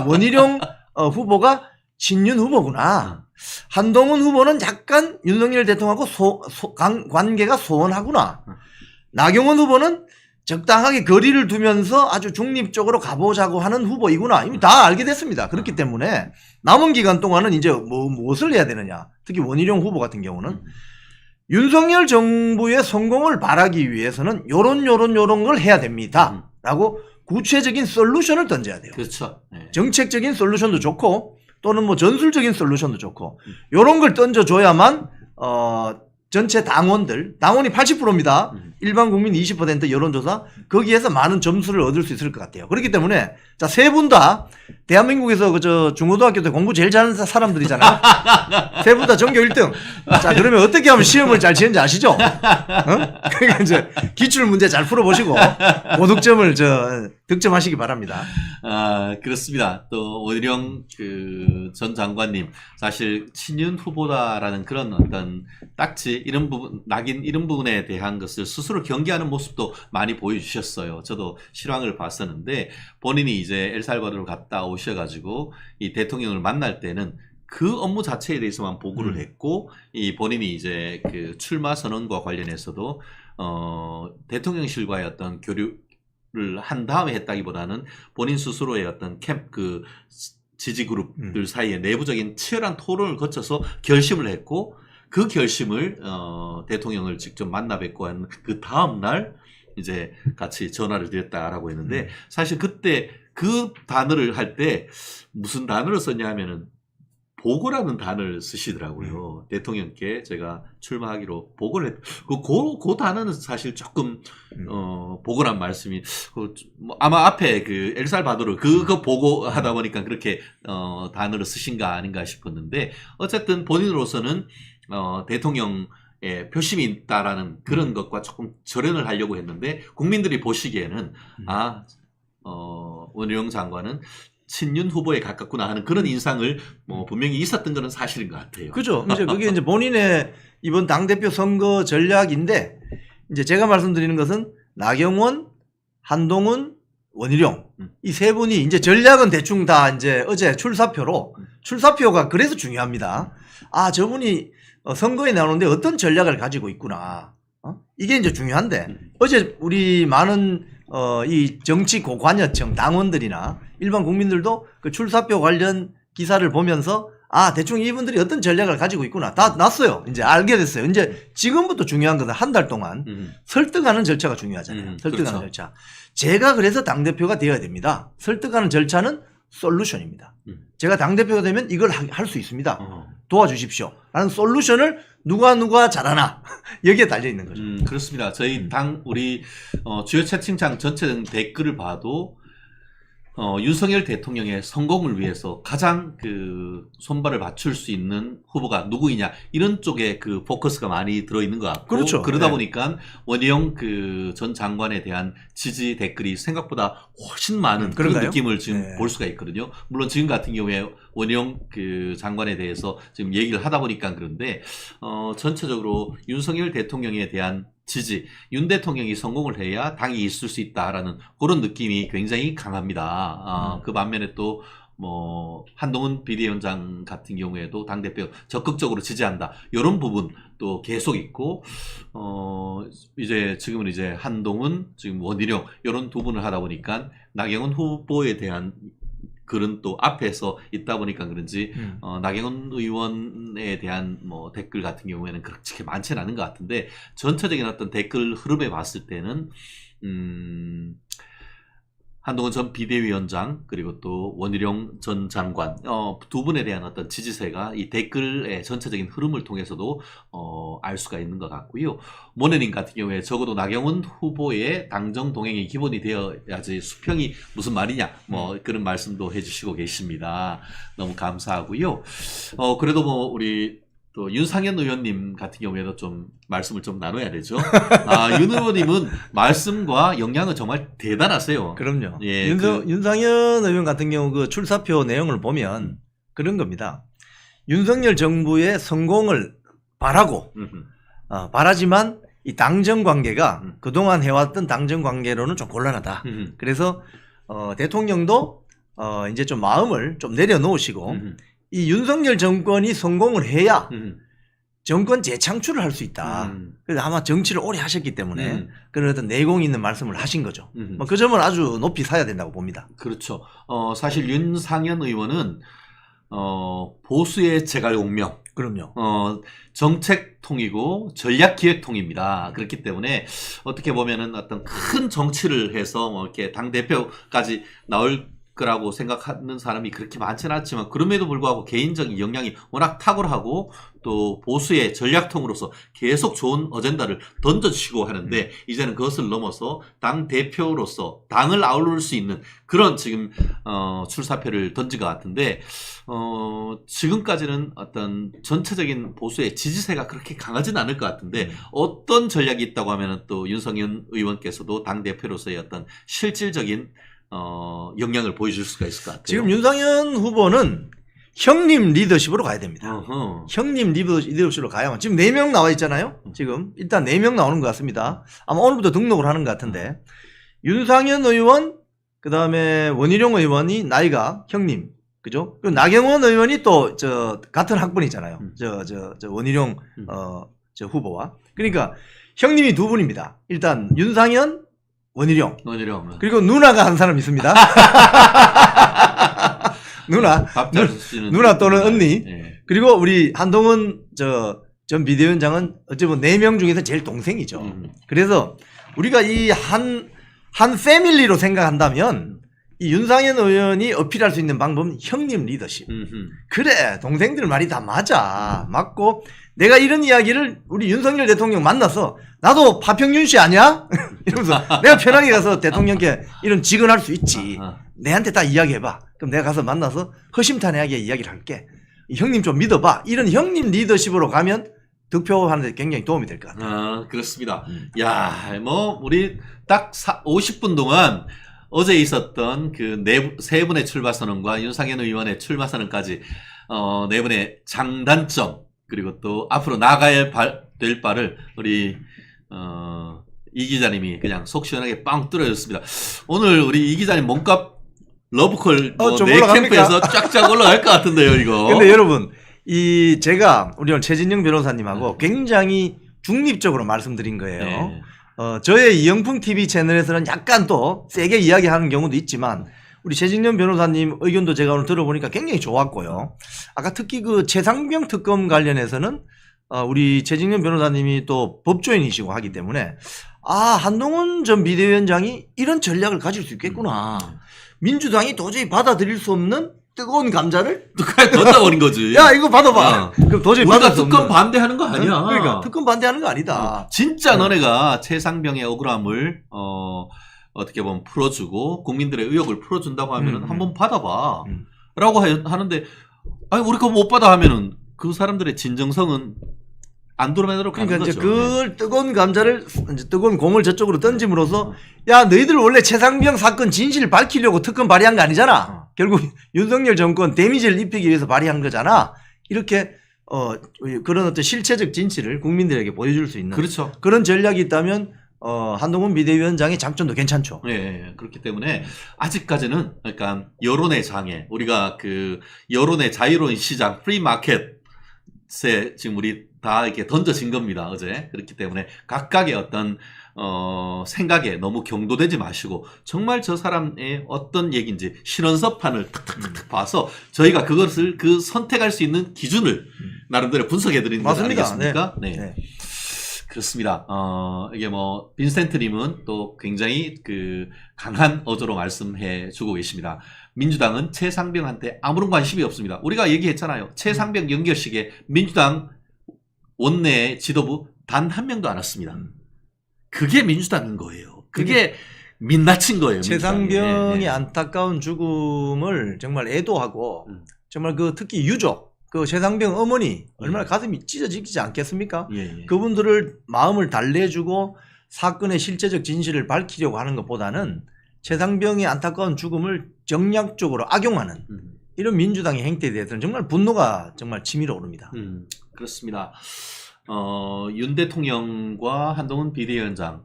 원희룡 후보가 친윤 후보구나. 한동훈 후보는 약간 윤석열 대통령하고 관계가 소원하구나. 나경원 후보는 적당하게 거리를 두면서 아주 중립적으로 가보자고 하는 후보이구나. 이미 다 알게 됐습니다. 그렇기 때문에 남은 기간 동안은 이제 무엇을 해야 되느냐. 특히 원희룡 후보 같은 경우는 윤석열 정부의 성공을 바라기 위해서는 요런 걸 해야 됩니다. 라고 구체적인 솔루션을 던져야 돼요. 그렇죠. 네. 정책적인 솔루션도 좋고 또는 뭐 전술적인 솔루션도 좋고 요런 걸 던져줘야만 전체 당원이 80%입니다. 일반 국민 20% 여론조사 거기에서 많은 점수를 얻을 수 있을 것 같아요. 그렇기 때문에 자, 세 분 다 대한민국에서 그 중고등학교 때 공부 제일 잘하는 사람들이잖아요. 세 분 다 전교 1등. 자, 그러면 어떻게 하면 시험을 잘 치는지 아시죠? 그러니까 이제 기출 문제 잘 풀어보시고 고득점을 득점하시기 바랍니다. 그렇습니다. 또 원희룡 그 전 장관님 사실 친윤 후보다라는 그런 어떤 딱지 이런 부분 낙인 이런 부분에 대한 것을 스스로 경계하는 모습도 많이 보여주셨어요. 저도 실황을 봤었는데 본인이 이제 엘살바도르 갔다 오셔가지고 이 대통령을 만날 때는 그 업무 자체에 대해서만 보고를 했고 이 본인이 이제 그 출마 선언과 관련해서도 대통령실과의 어떤 교류를 한 다음에 했다기보다는 본인 스스로의 어떤 그 지지 그룹들 사이에 내부적인 치열한 토론을 거쳐서 결심을 했고 그 결심을 대통령을 직접 만나 뵙고 한 그 다음 날 이제 같이 전화를 드렸다라고 했는데 사실 그때 그 단어를 할 때 무슨 단어를 썼냐 하면은 보고라는 단어를 쓰시더라고요. 대통령께 제가 출마하기로 보고를 했, 그 단어는 사실 조금, 보고란 말씀이, 뭐 아마 앞에 그 엘살바도르 그거 보고하다 보니까 그렇게, 단어를 쓰신가 아닌가 싶었는데, 어쨌든 본인으로서는, 대통령의 표심이 있다라는 그런 것과 조금 절연을 하려고 했는데, 국민들이 보시기에는, 원희룡 장관은 친윤 후보에 가깝구나 하는 그런 인상을 뭐 분명히 있었던 것은 사실인 것 같아요. 그죠. 이제 그게 이제 본인의 이번 당대표 선거 전략인데, 이제 제가 말씀드리는 것은 나경원, 한동훈, 원희룡 이 세 분이 이제 전략은 대충 다 이제 어제 출사표가 그래서 중요합니다. 아, 저분이 선거에 나오는데 어떤 전략을 가지고 있구나. 이게 이제 중요한데, 어제 우리 많은 이 정치 고관여층 당원들이나 일반 국민들도 그 출사표 관련 기사를 보면서 대충 이분들이 어떤 전략을 가지고 있구나. 다 났어요. 이제 알게 됐어요. 이제 지금부터 중요한 것은 한 달 동안 설득하는 절차가 중요하잖아요. 설득하는 그렇죠. 절차. 제가 그래서 당대표가 되어야 됩니다. 설득하는 절차는 솔루션입니다. 제가 당대표가 되면 이걸 할 수 있습니다. 도와주십시오. 라는 솔루션을 누가 잘하나 여기에 달려 있는 거죠. 그렇습니다. 저희 우리 주요 채팅창 전체 댓글을 봐도 윤석열 대통령의 성공을 위해서 가장 그 손발을 맞출 수 있는 후보가 누구이냐 이런 쪽에 그 포커스가 많이 들어있는 것 같고, 그렇죠. 그러다 네. 보니까 원희룡 그 전 장관에 대한 지지 댓글이 생각보다 훨씬 많은 그런 그런가요? 느낌을 지금 네. 볼 수가 있거든요. 물론 지금 같은 경우에 원희룡 그 장관에 대해서 지금 얘기를 하다 보니까 그런데 전체적으로 윤석열 대통령에 대한 지지, 윤 대통령이 성공을 해야 당이 있을 수 있다라는 그런 느낌이 굉장히 강합니다. 그 반면에 또 뭐 한동훈 비대위원장 같은 경우에도 당대표 적극적으로 지지한다. 이런 부분 또 계속 있고, 이제 지금은 이제 한동훈, 지금 원희룡 이런 두 분을 하다 보니까 나경원 후보에 대한 글은 또 앞에서 있다 보니까 그런지 나경원 의원에 대한 뭐 댓글 같은 경우에는 그렇게 많지는 않은 것 같은데, 전체적인 어떤 댓글 흐름에 봤을 때는 한동훈 전 비대위원장 그리고 또 원희룡 전 장관 두 분에 대한 어떤 지지세가 이 댓글의 전체적인 흐름을 통해서도 알 수가 있는 것 같고요. 모네님 같은 경우에 적어도 나경원 후보의 당정 동행이 기본이 되어야지 수평이 무슨 말이냐 뭐 그런 말씀도 해주시고 계십니다. 너무 감사하고요. 그래도 뭐 우리 또 윤상현 의원님 같은 경우에도 좀 말씀을 좀 나눠야 되죠. 윤 의원님은 말씀과 역량은 정말 대단하세요. 그럼요. 예, 윤상현 의원 같은 경우 그 출사표 내용을 보면 그런 겁니다. 윤석열 정부의 성공을 바라고 바라지만 이 당정 관계가 그동안 해왔던 당정 관계로는 좀 곤란하다. 그래서 대통령도 이제 좀 마음을 좀 내려놓으시고 이 윤석열 정권이 성공을 해야 정권 재창출을 할 수 있다. 그래서 아마 정치를 오래 하셨기 때문에 그런 어떤 내공 있는 말씀을 하신 거죠. 그 점은 아주 높이 사야 된다고 봅니다. 그렇죠. 사실 윤상현 의원은 보수의 제갈공명. 그럼요. 정책통이고 전략기획통입니다. 그렇기 때문에 어떻게 보면은 어떤 큰 정치를 해서 뭐 이렇게 당대표까지 나올 거라고 생각하는 사람이 그렇게 많지는 않지만, 그럼에도 불구하고 개인적인 역량이 워낙 탁월하고 또 보수의 전략통으로서 계속 좋은 어젠다를 던져주시고 하는데, 이제는 그것을 넘어서 당 대표로서 당을 아우를 수 있는 그런 지금 출사표를 던진 것 같은데, 지금까지는 어떤 전체적인 보수의 지지세가 그렇게 강하지는 않을 것 같은데, 어떤 전략이 있다고 하면은 또 윤석열 의원께서도 당 대표로서의 어떤 실질적인 역량을 보여줄 수가 있을 것 같아요. 지금 윤상현 후보는 형님 리더십으로 가야 됩니다. 형님 리더십으로 가야만. 지금 4명 나와 있잖아요. 지금 일단 4명 나오는 것 같습니다. 아마 오늘부터 등록을 하는 것 같은데, 윤상현 의원, 그 다음에 원희룡 의원이 나이가 형님, 그죠? 그리고 나경원 의원이 또 같은 학번이잖아요. 원희룡 후보와. 그러니까 형님이 두 분입니다. 일단 윤상현, 원희룡. 그리고 누나가 한 사람 있습니다. 누나 또는 언니. 네. 그리고 우리 한동훈 전 비대위원장은 어쩌면 4명 중에서 제일 동생이죠. 그래서 우리가 이 한 패밀리로 생각한다면 이 윤상현 의원이 어필할 수 있는 방법은 형님 리더십. 음흠. 그래, 동생들 말이 다 맞아. 맞고, 내가 이런 이야기를 우리 윤석열 대통령 만나서, 나도 파평윤 씨 아니야? 이러면서 내가 편하게 가서 대통령께 이런 직언할 수 있지. 내한테 다 이야기해봐. 그럼 내가 가서 만나서 허심탄회하게 이야기를 할게. 형님 좀 믿어봐. 이런 형님 리더십으로 가면 득표하는 데 굉장히 도움이 될 것 같아요. 그렇습니다. 야, 뭐, 우리 딱 50분 동안 어제 있었던 그 세 분의 출마 선언과 윤상현 의원의 출마 선언까지, 네 분의 장단점, 그리고 또 앞으로 나가야 될 바를 우리, 이 기자님이 그냥 속 시원하게 빵 뚫어줬습니다. 오늘 우리 이 기자님 몸값 러브콜 좀 내 올라갑니까? 캠프에서 쫙쫙 올라갈 것 같은데요, 이거. 근데 여러분, 제가 우리 오늘 최진영 변호사님하고 굉장히 중립적으로 말씀드린 거예요. 네. 저의 이영풍 TV 채널에서는 약간 또 세게 이야기하는 경우도 있지만 우리 최진영 변호사님 의견도 제가 오늘 들어보니까 굉장히 좋았고요. 아까 특히 그 최상병 특검 관련해서는 우리 최진영 변호사님이 또 법조인이시고 하기 때문에 한동훈 전 비대위원장이 이런 전략을 가질 수 있겠구나. 민주당이 도저히 받아들일 수 없는 뜨거운 감자를 누가 던져버린 거지. 야 이거 받아봐. 그럼 도저히 우리가 받을 수 특검 없는. 반대하는 거 아니야. 그러니까 특검 반대하는 거 아니다. 진짜 너네가 최상병의 억울함을 어떻게 보면 풀어주고 국민들의 의혹을 풀어준다고 하면은 한번 받아봐. 라고 하는데 아니 우리 그거 못 받아 하면은 그 사람들의 진정성은 안드로메다로 가는 그러니까 거죠. 이제 그걸 뜨거운 감자를 이제 뜨거운 공을 저쪽으로 던짐으로써 야 너희들 원래 최상병 사건 진실을 밝히려고 특검 발의한 거 아니잖아. 결국 윤석열 정권 데미지를 입히기 위해서 발의한 거잖아. 이렇게 그런 어떤 실체적 진실을 국민들에게 보여줄 수 있는 그렇죠. 그런 전략이 있다면 한동훈 비대위원장의 장점도 괜찮죠. 예, 그렇기 때문에 아직까지는 그러니까 여론의 장애, 우리가 그 여론의 자유로운 시장, 프리 마켓에 지금 우리 다 이렇게 던져진 겁니다, 어제. 그렇기 때문에 각각의 어떤 생각에 너무 경도되지 마시고 정말 저 사람의 어떤 얘기인지 실언서판을 탁탁탁 봐서 저희가 그것을 선택할 수 있는 기준을 나름대로 분석해 드리는 거 아니겠습니까? 네. 그렇습니다. 이게 뭐 빈센트님은 또 굉장히 그 강한 어조로 말씀해 주고 계십니다. 민주당은 최상병한테 아무런 관심이 없습니다. 우리가 얘기했잖아요. 최상병 연결식에 민주당 원내 지도부 단 한 명도 안 왔습니다. 그게 민주당인 거예요. 그게 민낯인 거예요. 최상병의 네. 안타까운 죽음을 정말 애도하고 정말 그 특히 유족 그 최상병 어머니 얼마나 가슴이 찢어지지 않겠습니까? 예. 그분들을 마음을 달래주고 사건의 실체적 진실을 밝히려고 하는 것보다는 최상병의 안타까운 죽음을 정략적으로 악용하는 이런 민주당의 행태에 대해서는 정말 분노가 정말 치밀어 오릅니다. 그렇습니다. 윤 대통령과 한동훈 비대위원장,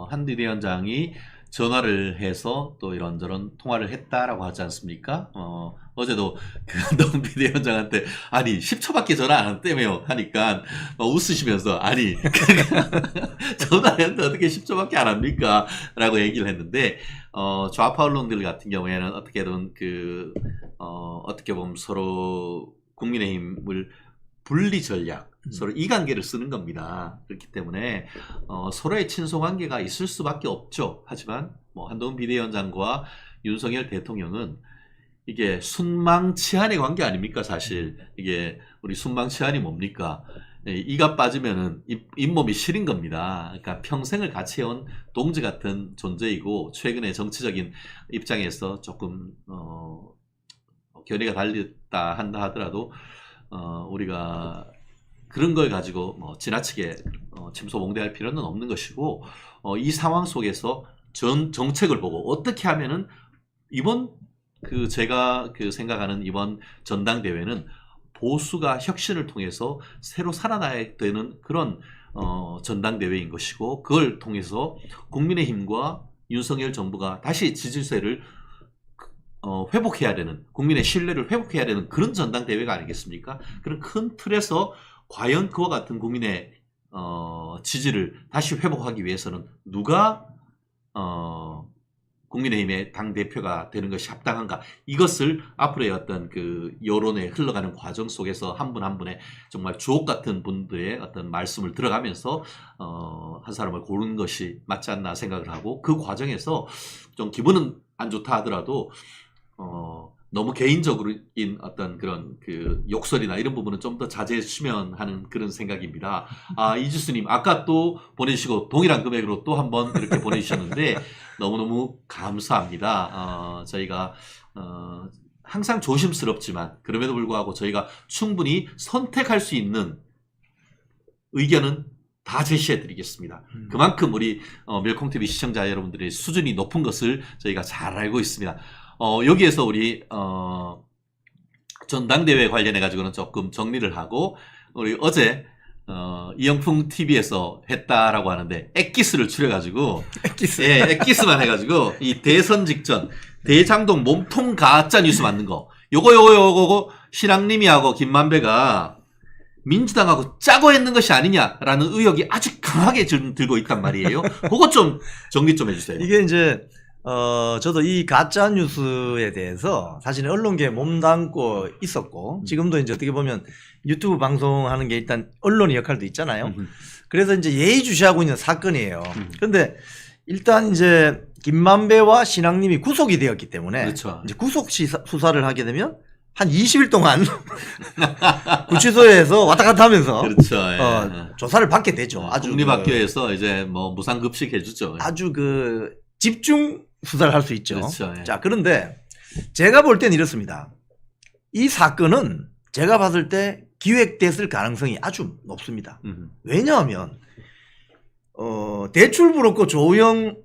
한 비대위원장이 전화를 해서 또 이런저런 통화를 했다라고 하지 않습니까? 어제도 그 한동훈 비대위원장한테 아니 10초밖에 전화 안 했다며 하니까 웃으시면서 아니 전화했는데 어떻게 10초밖에 안 합니까? 라고 얘기를 했는데 좌파 언론들 같은 경우에는 어떻게든 어떻게 보면 서로 국민의힘을 분리 전략, 서로 이관계를 쓰는 겁니다. 그렇기 때문에 서로의 친소관계가 있을 수밖에 없죠. 하지만 뭐 한동훈 비대위원장과 윤석열 대통령은 이게 순망치한의 관계 아닙니까? 사실 이게 우리 순망치한이 뭡니까? 이가 빠지면은 잇몸이 시린 겁니다. 그러니까 평생을 같이 해온 동지 같은 존재이고 최근에 정치적인 입장에서 조금 견해가 달렸다 한다 하더라도 우리가 그런 걸 가지고 뭐 지나치게 침소봉대할 필요는 없는 것이고 이 상황 속에서 정책을 보고 어떻게 하면은 이번 제가 생각하는 이번 전당대회는 보수가 혁신을 통해서 새로 살아나야 되는 그런 전당대회인 것이고 그걸 통해서 국민의힘과 윤석열 정부가 다시 지지세를 회복해야 되는 국민의 신뢰를 회복해야 되는 그런 전당대회가 아니겠습니까? 그런 큰 틀에서 과연 그와 같은 국민의 지지를 다시 회복하기 위해서는 누가 국민의힘의 당대표가 되는 것이 합당한가 이것을 앞으로의 어떤 여론에 흘러가는 과정 속에서 한 분 한 분의 정말 주옥 같은 분들의 어떤 말씀을 들어가면서 한 사람을 고르는 것이 맞지 않나 생각을 하고 그 과정에서 좀 기분은 안 좋다 하더라도 너무 개인적인 어떤 그런 그 욕설이나 이런 부분은 좀 더 자제해 주시면 하는 그런 생각입니다. 이주스님 아까 또 보내주시고 동일한 금액으로 또 한 번 이렇게 보내주셨는데 너무너무 감사합니다. 저희가 항상 조심스럽지만 그럼에도 불구하고 저희가 충분히 선택할 수 있는 의견은 다 제시해 드리겠습니다. 그만큼 우리 멸콩TV 시청자 여러분들의 수준이 높은 것을 저희가 잘 알고 있습니다. 여기에서 우리 전당대회 관련해 가지고는 조금 정리를 하고 우리 어제 이영풍 TV에서 했다라고 하는데 엑기스를 추려가지고 엑기스. 예, 엑기스만 해가지고 이 대선 직전 대장동 몸통 가짜 뉴스 만든 거 요거 신앙님이하고 김만배가 민주당하고 짜고 했는 것이 아니냐라는 의혹이 아주 강하게 지금 들고 있단 말이에요. 그거 좀 정리 좀 해주세요. 이게 이제 저도 이 가짜 뉴스에 대해서 사실은 언론계에 몸담고 있었고 지금도 이제 어떻게 보면 유튜브 방송하는 게 일단 언론의 역할도 있잖아요. 그래서 이제 예의주시하고 있는 사건이에요. 그런데 일단 이제 김만배와 신앙님이 구속이 되었기 때문에 그렇죠. 이제 구속 수사를 하게 되면 한 20일 동안 구치소에서 왔다 갔다 하면서 그렇죠. 예. 조사를 받게 되죠. 아주 국립학교에서 이제 뭐 무상급식 해주죠. 아주 집중 수사를 할 수 있죠. 그렇죠. 예. 자, 그런데 제가 볼 때는 이렇습니다. 이 사건은 제가 봤을 때 기획됐을 가능성이 아주 높습니다. 왜냐하면 대출 브로커 조우영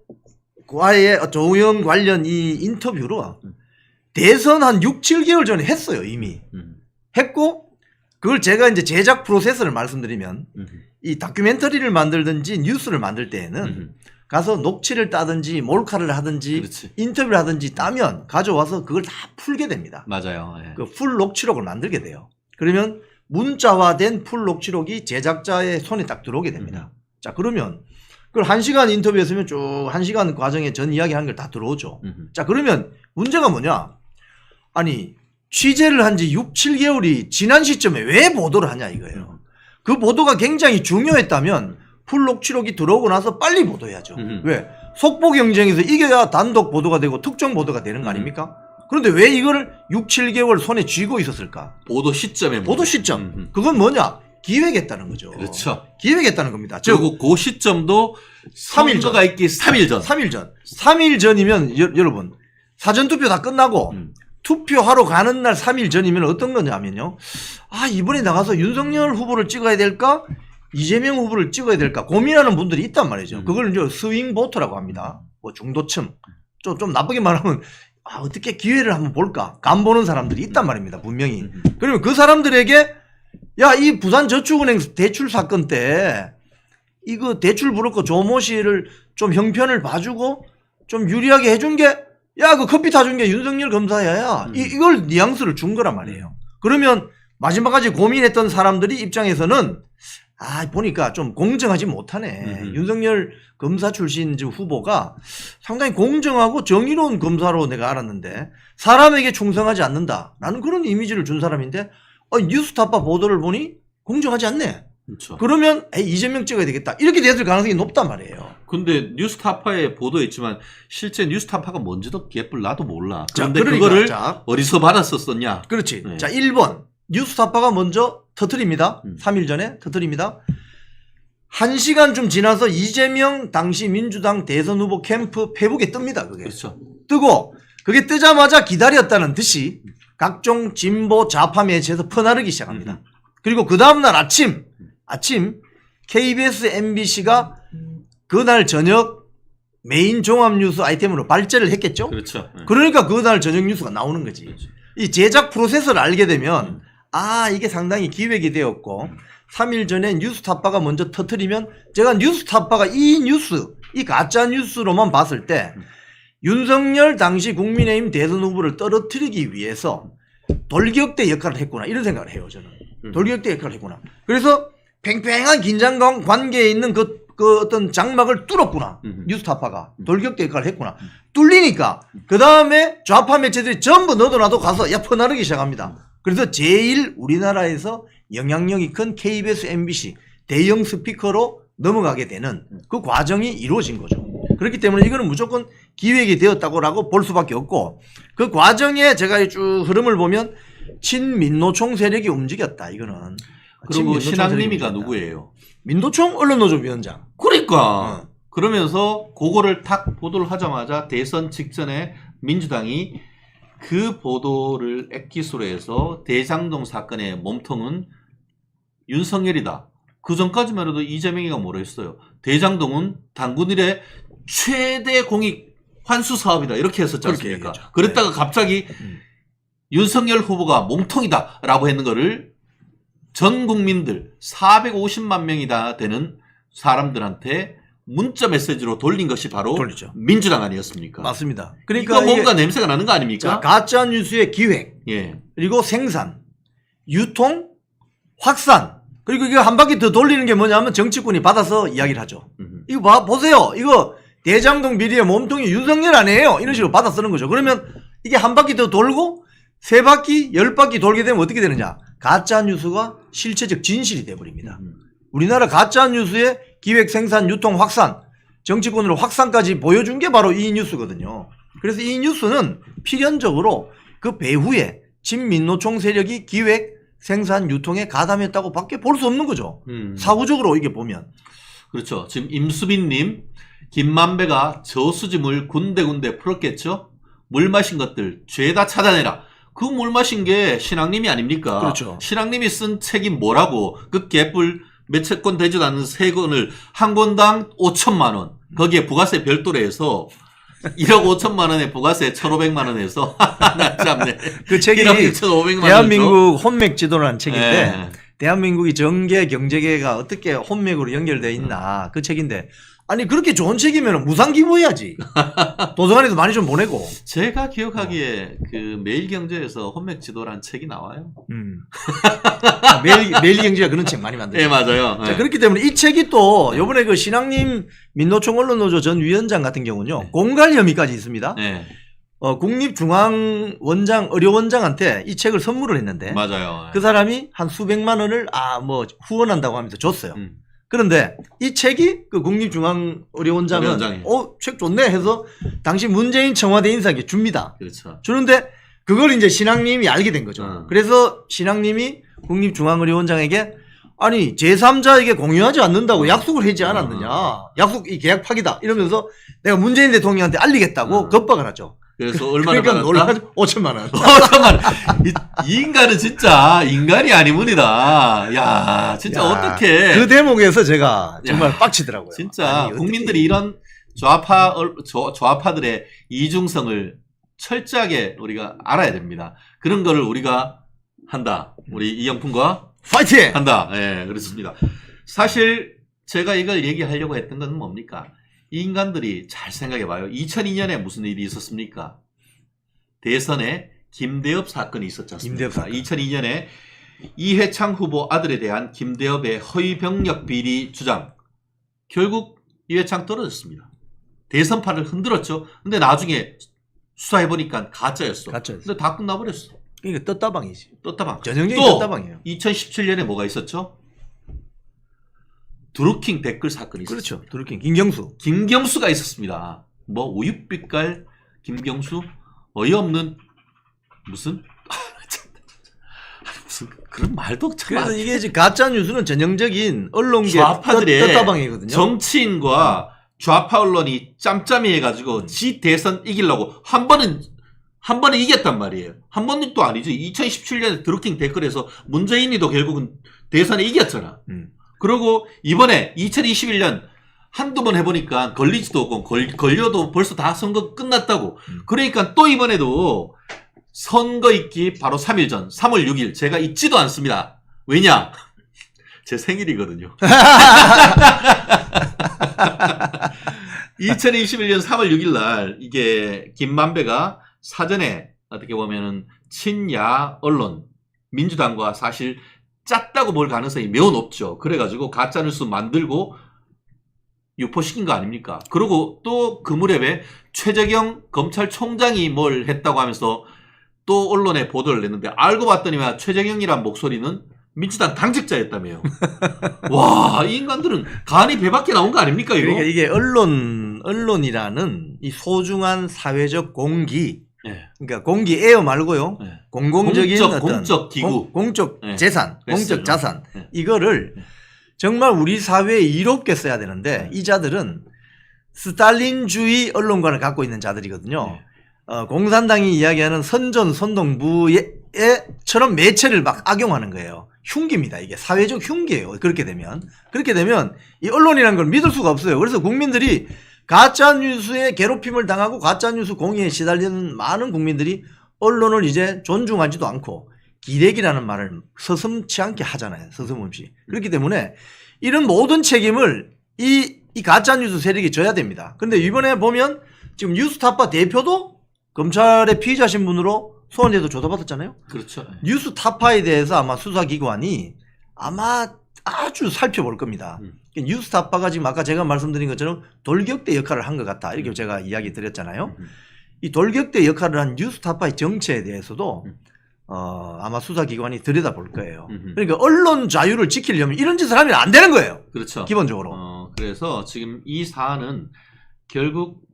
관련 이 인터뷰로 대선 한 6, 7개월 전에 했어요, 이미. 했고, 그걸 제가 이제 제작 프로세스를 말씀드리면, 이 다큐멘터리를 만들든지 뉴스를 만들 때에는 가서 녹취를 따든지 몰카를 하든지 그렇지. 인터뷰를 하든지 따면 가져와서 그걸 다 풀게 됩니다. 맞아요. 예. 그 풀 녹취록을 만들게 돼요. 그러면 문자화된 풀 녹취록이 제작자의 손에 딱 들어오게 됩니다. 자, 그러면 그걸 1시간 인터뷰했으면 쭉 1시간 과정에 전 이야기하는 걸 다 들어오죠. 자, 그러면 문제가 뭐냐? 아니, 취재를 한 지 6, 7개월이 지난 시점에 왜 보도를 하냐 이거예요. 그 보도가 굉장히 중요했다면 풀 녹취록이 들어오고 나서 빨리 보도해야죠. 왜? 속보 경쟁에서 이겨야 단독 보도가 되고 특정 보도가 되는 거 아닙니까? 그런데 왜 이거를 6, 7개월 손에 쥐고 있었을까? 보도 시점에 보도 시점. 그건 뭐냐? 기획했다는 거죠. 그렇죠. 기획했다는 겁니다. 그리고 그 시점도 3일 전. 선거가 있기 3일 전. 3일 전. 3일 전이면 여러분 사전투표 다 끝나고 투표하러 가는 날 3일 전이면 어떤 거냐면요. 이번에 나가서 윤석열 후보를 찍어야 될까? 이재명 후보를 찍어야 될까? 고민하는 분들이 있단 말이죠. 그걸 이제 스윙 보터라고 합니다. 뭐 중도층. 좀 나쁘게 말하면 어떻게 기회를 한번 볼까? 간 보는 사람들이 있단 말입니다. 분명히. 그러면 그 사람들에게 이 부산저축은행 대출 사건 때 이거 대출 브로커 조모 씨를 좀 형편을 봐주고 좀 유리하게 해준 게 그 커피 타준 게 윤석열 검사야. 이걸 뉘앙스를 준 거란 말이에요. 그러면 마지막까지 고민했던 사람들이 입장에서는 보니까 좀 공정하지 못하네. 윤석열 검사 출신 후보가 상당히 공정하고 정의로운 검사로 내가 알았는데 사람에게 충성하지 않는다라는 그런 이미지를 준 사람인데 뉴스타파 보도를 보니 공정하지 않네. 그렇죠. 그러면 이재명 찍어야 되겠다. 이렇게 됐을 가능성이 높단 말이에요. 근데 뉴스타파에 보도했지만 실제 뉴스타파가 뭔지도 개뿔 나도 몰라. 자, 그런데 그러니까, 그거를 자, 어디서 받았었냐? 그렇지. 네. 자, 1번. 뉴스타파가 먼저 터뜨립니다. 3일 전에 터뜨립니다. 1시간 좀 지나서 이재명 당시 민주당 대선 후보 캠프 페북에 뜹니다. 그게. 그렇죠. 뜨고 그게 뜨자마자 기다렸다는 듯이 각종 진보 좌파 매체에서 퍼나르기 시작합니다. 그리고 그 다음날 아침 KBS, MBC가 그날 저녁 메인 종합뉴스 아이템으로 발제를 했겠죠. 그렇죠. 네. 그러니까 그날 저녁 뉴스가 나오는 거지. 그렇죠. 이 제작 프로세스를 알게 되면 이게 상당히 기획이 되었고 3일 전에 뉴스타파가 먼저 터뜨리면 제가 뉴스타파가 이 가짜 뉴스로만 봤을 때 윤석열 당시 국민의힘 대선 후보를 떨어뜨리기 위해서 돌격대 역할을 했구나 이런 생각을 해요. 저는 돌격대 역할을 했구나. 그래서 팽팽한 긴장 관계에 있는 그 어떤 장막을 뚫었구나. 뉴스타파가 돌격대 역할을 했구나. 뚫리니까 그 다음에 좌파 매체들이 전부 너도 나도 가서 퍼나르기 시작합니다. 그래서 제일 우리나라에서 영향력이 큰 KBS, MBC 대형 스피커로 넘어가게 되는 그 과정이 이루어진 거죠. 그렇기 때문에 이거는 무조건 기획이 되었다고라고 볼 수밖에 없고 그 과정에 제가 쭉 흐름을 보면 친민노총 세력이 움직였다. 이거는. 그리고 친민노총 신앙님이가 세력이 움직였다. 누구예요? 민노총 언론노조 위원장. 그러니까 그러면서 그거를 탁 보도를 하자마자 대선 직전에 민주당이 그 보도를 액기스로 해서 대장동 사건의 몸통은 윤석열이다. 그 전까지만 해도 이재명이가 뭐라 했어요. 대장동은 당군 일의 최대 공익 환수 사업이다. 이렇게 했었지 않습니까? 그랬다가 갑자기 윤석열 후보가 몸통이다 라고 했는 거를 전 국민들 450만 명이 다 되는 사람들한테 문자 메시지로 돌린 것이 바로 돌리죠. 민주당 아니었습니까? 맞습니다. 그러니까 뭔가 냄새가 나는 거 아닙니까? 가짜 뉴스의 기획, 예. 그리고 생산, 유통, 확산, 그리고 이거 한 바퀴 더 돌리는 게 뭐냐면 정치권이 받아서 이야기를 하죠. 이거 보세요. 이거 대장동 비리의 몸통이 윤석열 아니에요. 이런 식으로 받아 쓰는 거죠. 그러면 이게 한 바퀴 더 돌고 3바퀴, 10바퀴 돌게 되면 어떻게 되느냐? 가짜 뉴스가 실체적 진실이 돼버립니다. 우리나라 가짜 뉴스의 기획, 생산, 유통, 확산, 정치권으로 확산까지 보여준 게 바로 이 뉴스거든요. 그래서 이 뉴스는 필연적으로 그 배후에 친민노총 세력이 기획, 생산, 유통에 가담했다고 밖에 볼 수 없는 거죠. 사후적으로 이게 보면. 그렇죠. 지금 임수빈님, 김만배가 저수지물 군데군데 풀었겠죠? 물 마신 것들 죄다 찾아내라. 그 물 마신 게 신앙님이 아닙니까? 그렇죠. 신앙님이 쓴 책이 뭐라고? 그 개뿔 몇 채 권 되지도 않는 세 권을 한 권당 5천만 원. 거기에 부가세 별도로 해서 1억 5천만 원에 부가세 1,500만 원에서 참네. 그 책이 1,500만 대한민국 혼맥 지도라는 책인데 네. 대한민국이 정계 경제계가 어떻게 혼맥으로 연결되어 있나 그 책인데 아니 그렇게 좋은 책이면 무상기부해야지. 도서관에도 많이 좀 보내고. 제가 기억하기에 그 매일경제에서 혼맥 지도라는 책이 나와요. 매일경제가 그런 책 많이 만들죠. 네, 맞아요. 자, 네. 그렇기 때문에 이 책이 또 요번에 그 신앙님 민노총 언론노조 전 위원장 같은 경우는요. 네. 공갈 혐의까지 있습니다. 네. 국립중앙원장 의료원장한테 이 책을 선물을 했는데 맞아요. 그 사람이 한 수백만 원을 후원한다고 하면서 줬어요. 그런데 이 책이 그 국립중앙의료원장은 의료원장이. 책 좋네 해서 당시 문재인 청와대 인사에게 줍니다. 그렇죠. 주는데 그걸 이제 신앙님이 알게 된 거죠. 그래서 신앙님이 국립중앙의료원장에게 아니 제3자에게 공유하지 않는다고 약속을 하지 않았느냐. 약속 이 계약 파기다 이러면서 내가 문재인 대통령한테 알리겠다고 겁박을 하죠. 그래서 얼마나 그러니까 받았다? 놀라가지고 5천만 원. 5천만 원. 이 인간은 진짜 인간이 아니문이다. 야, 진짜 야, 어떡해. 그 대목에서 제가 정말 빡치더라고요. 진짜 아니, 국민들이 이런 좌파들의 이중성을 철저하게 우리가 알아야 됩니다. 그런 거를 우리가 한다. 우리 이영풍과 파이팅! 한다. 예, 그렇습니다. 사실 제가 이걸 얘기하려고 했던 건 뭡니까? 이 인간들이 잘 생각해봐요. 2002년에 무슨 일이 있었습니까? 대선에 김대엽 사건이 있었지 않습니까? 김대엽 사건. 2002년에 이해창 후보 아들에 대한 김대엽의 허위 병력 비리 주장. 결국 이해창 떨어졌습니다. 대선판을 흔들었죠. 근데 나중에 수사해보니까 가짜였어. 가짜였어. 근데 다 끝나버렸어. 그러니까 떴다방이지. 떴다방. 전형적인 또 떴다방이에요. 2017년에 뭐가 있었죠? 드루킹 댓글 사건이 있었죠. 그렇죠. 드루킹 김경수. 김경수가 있었습니다. 뭐 우유빛깔 김경수 어이없는 무슨 그런 말도 참. 그래서 이게 이제 가짜 뉴스는 전형적인 언론계 좌파들의 떴다방이거든요. 정치인과 좌파 언론이 짬짬이 해가지고 지 대선 이기려고 한 번은 이겼단 말이에요. 한 번은 또 아니죠. 2017년에 드루킹 댓글에서 문재인이도 결국은 대선에 이겼잖아. 그리고 이번에 2021년 한두 번 해보니까 걸리지도 않고 걸려도 벌써 다 선거 끝났다고. 그러니까 또 이번에도 선거 있기 바로 3일 전 3월 6일 제가 잊지도 않습니다. 왜냐? 제 생일이거든요. 2021년 3월 6일 날 이게 김만배가 사전에 어떻게 보면은 친야 언론 민주당과 사실 짰다고 볼 가능성이 매우 높죠. 그래가지고 가짜뉴스 만들고 유포시킨 거 아닙니까? 그리고 또 그 무렵에 최재경 검찰총장이 뭘 했다고 하면서 또 언론에 보도를 냈는데 알고 봤더니만 최재경이란 목소리는 민주당 당직자였다며요. 와, 이 인간들은 간이 배 밖에 나온 거 아닙니까, 이거? 그러니까 이게 언론 언론이라는 이 소중한 사회적 공기, 네. 그러니까 공기 에어 말고요. 네. 공공적인 어떤 공적 기구. 공적 네. 재산, 그랬어요. 공적 자산 네. 이거를 정말 우리 사회에 이롭게 써야 되는데 이 자들은 스탈린주의 언론관을 갖고 있는 자들이거든요. 공산당이 이야기하는 선전 선동부에처럼 매체를 막 악용하는 거예요. 흉기입니다. 이게 사회적 흉기예요. 그렇게 되면 이 언론이라는 걸 믿을 수가 없어요. 그래서 국민들이 가짜 뉴스에 괴롭힘을 당하고 가짜 뉴스 공해에 시달리는 많은 국민들이 언론을 이제 존중하지도 않고 기레기라는 말을 서슴지 않게 하잖아요. 서슴없이. 그렇기 때문에 이런 모든 책임을 이 가짜 뉴스 세력이 져야 됩니다. 그런데 이번에 보면 지금 뉴스타파 대표도 검찰의 피의자 신분으로 소환제도 조사받았잖아요. 그렇죠. 뉴스타파에 대해서 아마 수사기관이 아마 아주 살펴볼 겁니다. 뉴스타파가 지금 아까 제가 말씀드린 것처럼 돌격대 역할을 한 것 같다. 이렇게 제가 이야기 드렸잖아요. 이 돌격대 역할을 한 뉴스타파의 정체에 대해서도 아마 수사기관이 들여다볼 거예요. 그러니까 언론 자유를 지키려면 이런 짓을 하면 안 되는 거예요. 그렇죠. 기본적으로. 그래서 지금 이 사안은 결국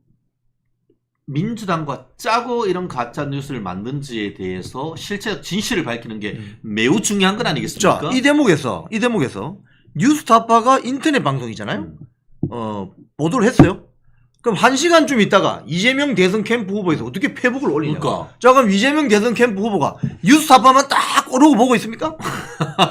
민주당과 짜고 이런 가짜 뉴스를 만든지에 대해서 실제 진실을 밝히는 게 매우 중요한 건 아니겠습니까? 자, 이 대목에서 뉴스타파가 인터넷 방송이잖아요. 보도를 했어요. 그럼 1시간쯤 있다가 이재명 대선 캠프 후보에서 어떻게 페북을 올리냐. 그러니까. 자, 그럼 이재명 대선 캠프 후보가 뉴스타파만 딱 오르고 보고 있습니까?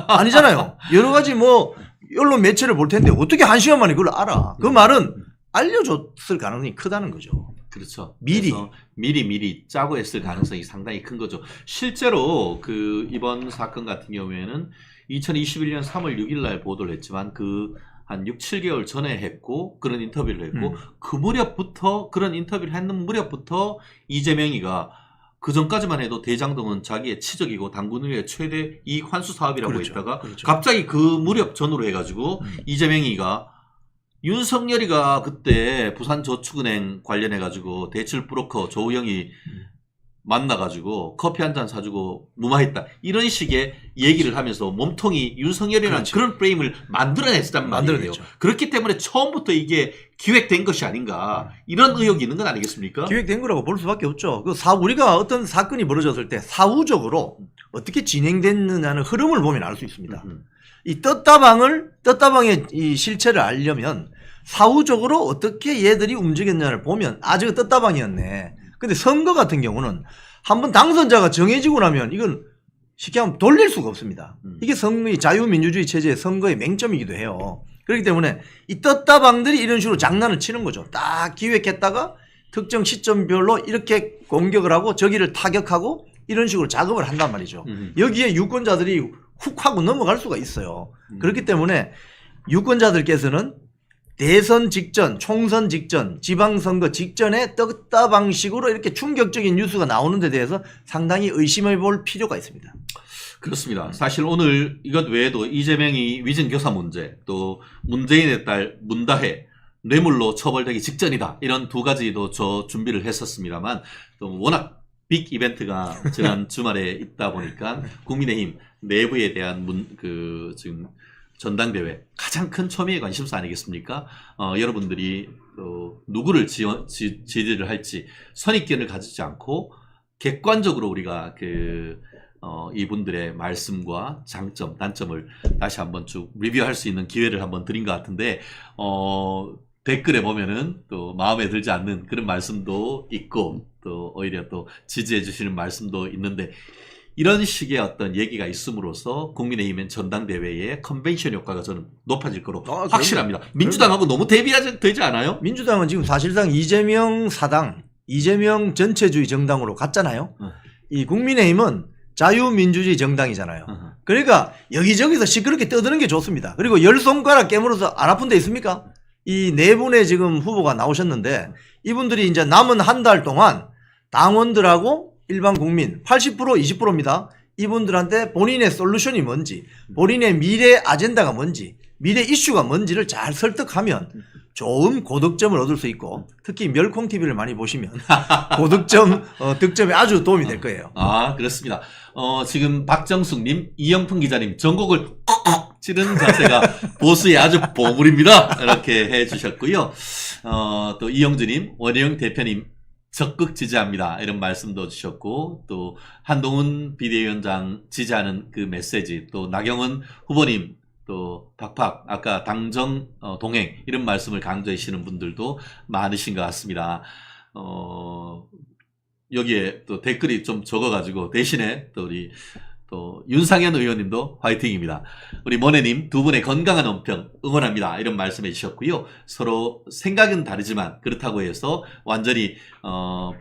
아니잖아요. 여러 가지 뭐 언론 매체를 볼 텐데 어떻게 1시간 만에 그걸 알아. 그 말은 알려줬을 가능성이 크다는 거죠. 그렇죠. 미리 짜고 했을 가능성이 상당히 큰 거죠. 실제로 그 이번 사건 같은 경우에는 2021년 3월 6일 날 보도를 했지만 그 한 6, 7개월 전에 했고 그런 인터뷰를 했고 그 무렵부터 그런 인터뷰를 했는 무렵부터 이재명이가 그 전까지만 해도 대장동은 자기의 치적이고 당군의 최대 이익 환수 사업이라고 했다가 갑자기 그 무렵 전후로 해가지고 이재명이가 윤석열이가 그때 부산저축은행 관련해가지고 대출 브로커 조우영이 만나가지고 커피 한 잔 사주고 무마했다. 이런 식의 얘기를 하면서 몸통이 윤석열이라는 그런 프레임을 만들어냈단 말이에요. 그렇기 때문에 처음부터 이게 기획된 것이 아닌가 이런 의혹이 있는 건 아니겠습니까? 기획된 거라고 볼 수밖에 없죠. 우리가 어떤 사건이 벌어졌을 때 사후적으로 어떻게 진행됐느냐는 흐름을 보면 알 수 있습니다. 이 떴다방의 이 실체를 알려면 사후적으로 어떻게 얘들이 움직였냐를 보면 아직 떴다방이었네. 근데 선거 같은 경우는 한번 당선자가 정해지고 나면 이건 쉽게 하면 돌릴 수가 없습니다. 이게 선거의 자유민주주의 체제의 선거의 맹점이기도 해요. 그렇기 때문에 이 떴다방들이 이런 식으로 장난을 치는 거죠. 딱 기획했다가 특정 시점별로 이렇게 공격을 하고 저기를 타격하고 이런 식으로 작업을 한단 말이죠. 여기에 유권자들이 훅 하고 넘어갈 수가 있어요. 그렇기 때문에 유권자들께서는 대선 직전, 총선 직전, 지방선거 직전에 떴다방식으로 이렇게 충격적인 뉴스가 나오는 데 대해서 상당히 의심해 볼 필요가 있습니다. 그렇습니다. 사실 오늘 이것 외에도 이재명이 위증교사 문제, 또 문재인의 딸 문다혜 뇌물로 처벌되기 직전이다. 이런 두 가지도 저 준비를 했었습니다만 또 워낙 빅 이벤트가 지난 주말에 있다 보니까 국민의힘 내부에 대한 지금 전당대회 가장 큰 초미의 관심사 아니겠습니까? 여러분들이 누구를 지지를 할지 선입견을 가지지 않고 객관적으로 우리가 이분들의 말씀과 장점, 단점을 다시 한번 쭉 리뷰할 수 있는 기회를 한번 드린 것 같은데 댓글에 보면은 또 마음에 들지 않는 그런 말씀도 있고 또 오히려 또 지지해 주시는 말씀도 있는데 이런 식의 어떤 얘기가 있음으로써 국민의힘의 전당대회의 컨벤션 효과가 저는 높아질 거로 확실합니다. 민주당하고 너무 대비되지 않아요? 민주당은 지금 사실상 이재명 사당, 이재명 전체주의 정당으로 갔잖아요. 이 국민의힘은 자유민주주의 정당이잖아요. 그러니까 여기저기서 시끄럽게 떠드는 게 좋습니다. 그리고 열 손가락 깨물어서 안 아픈 데 있습니까? 이 네 분의 지금 후보가 나오셨는데 이분들이 이제 남은 한 달 동안 당원들하고 일반 국민 80% 20%입니다. 이분들한테 본인의 솔루션이 뭔지 본인의 미래 아젠다가 뭔지 미래 이슈가 뭔지를 잘 설득하면 좋은 고득점을 얻을 수 있고 특히 멸콩TV를 많이 보시면 고득점 득점에 아주 도움이 될 거예요. 아 그렇습니다. 지금 박정숙님 이영풍 기자님 전곡을 찌르는 자세가 보수의 아주 보물입니다. 이렇게 해주셨고요. 또 이영주님, 원희영 대표님 적극 지지합니다. 이런 말씀도 주셨고, 또 한동훈 비대위원장 지지하는 그 메시지, 또 나경원 후보님, 또 박팍 아까 당정 동행 이런 말씀을 강조해 주시는 분들도 많으신 것 같습니다. 여기에 또 댓글이 좀 적어가지고 대신에 또 우리 또 윤상현 의원님도 화이팅입니다. 우리 모네님 두 분의 건강한 원평 응원합니다. 이런 말씀해 주셨고요. 서로 생각은 다르지만 그렇다고 해서 완전히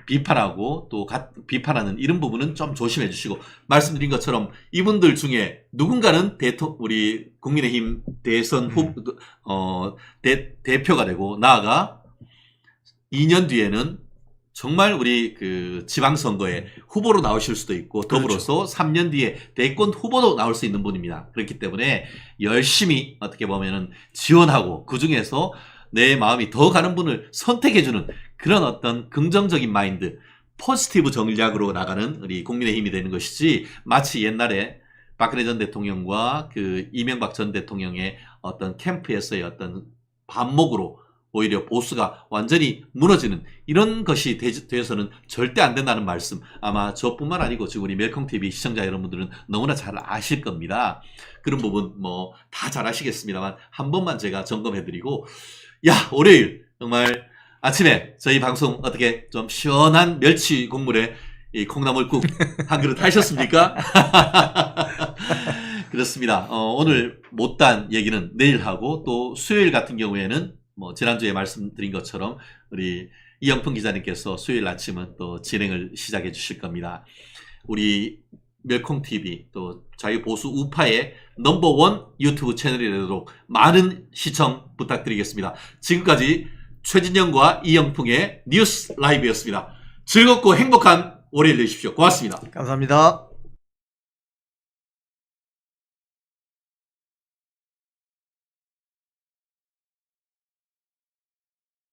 비판하고 또 비판하는 이런 부분은 좀 조심해 주시고, 말씀드린 것처럼 이분들 중에 누군가는 우리 국민의힘 대선 대표가 되고, 나아가 2년 뒤에는 정말 우리 그 지방선거에 후보로 나오실 수도 있고, 더불어서 3년 뒤에 대권 후보도 나올 수 있는 분입니다. 그렇기 때문에 열심히 어떻게 보면은 지원하고 그 중에서 내 마음이 더 가는 분을 선택해주는 그런 어떤 긍정적인 마인드, 포지티브 전략으로 나가는 우리 국민의힘이 되는 것이지, 마치 옛날에 박근혜 전 대통령과 그 이명박 전 대통령의 어떤 캠프에서의 어떤 반목으로 오히려 보수가 완전히 무너지는 이런 것이 되어서는 절대 안 된다는 말씀, 아마 저뿐만 아니고 지금 우리 멜콩TV 시청자 여러분들은 너무나 잘 아실 겁니다. 그런 부분 뭐 다 잘 아시겠습니다만 한 번만 제가 점검해드리고, 월요일 정말 아침에 저희 방송 어떻게 좀 시원한 멸치 국물에 이 콩나물국 한 그릇 하셨습니까? 그렇습니다. 오늘 못다한 얘기는 내일 하고, 또 수요일 같은 경우에는 뭐 지난주에 말씀드린 것처럼 우리 이영풍 기자님께서 수요일 아침은 또 진행을 시작해 주실 겁니다. 우리 멸콩TV 또 자유보수 우파의 넘버원 유튜브 채널이 되도록 많은 시청 부탁드리겠습니다. 지금까지 최진영과 이영풍의 뉴스 라이브였습니다. 즐겁고 행복한 월요일 되십시오. 고맙습니다. 감사합니다.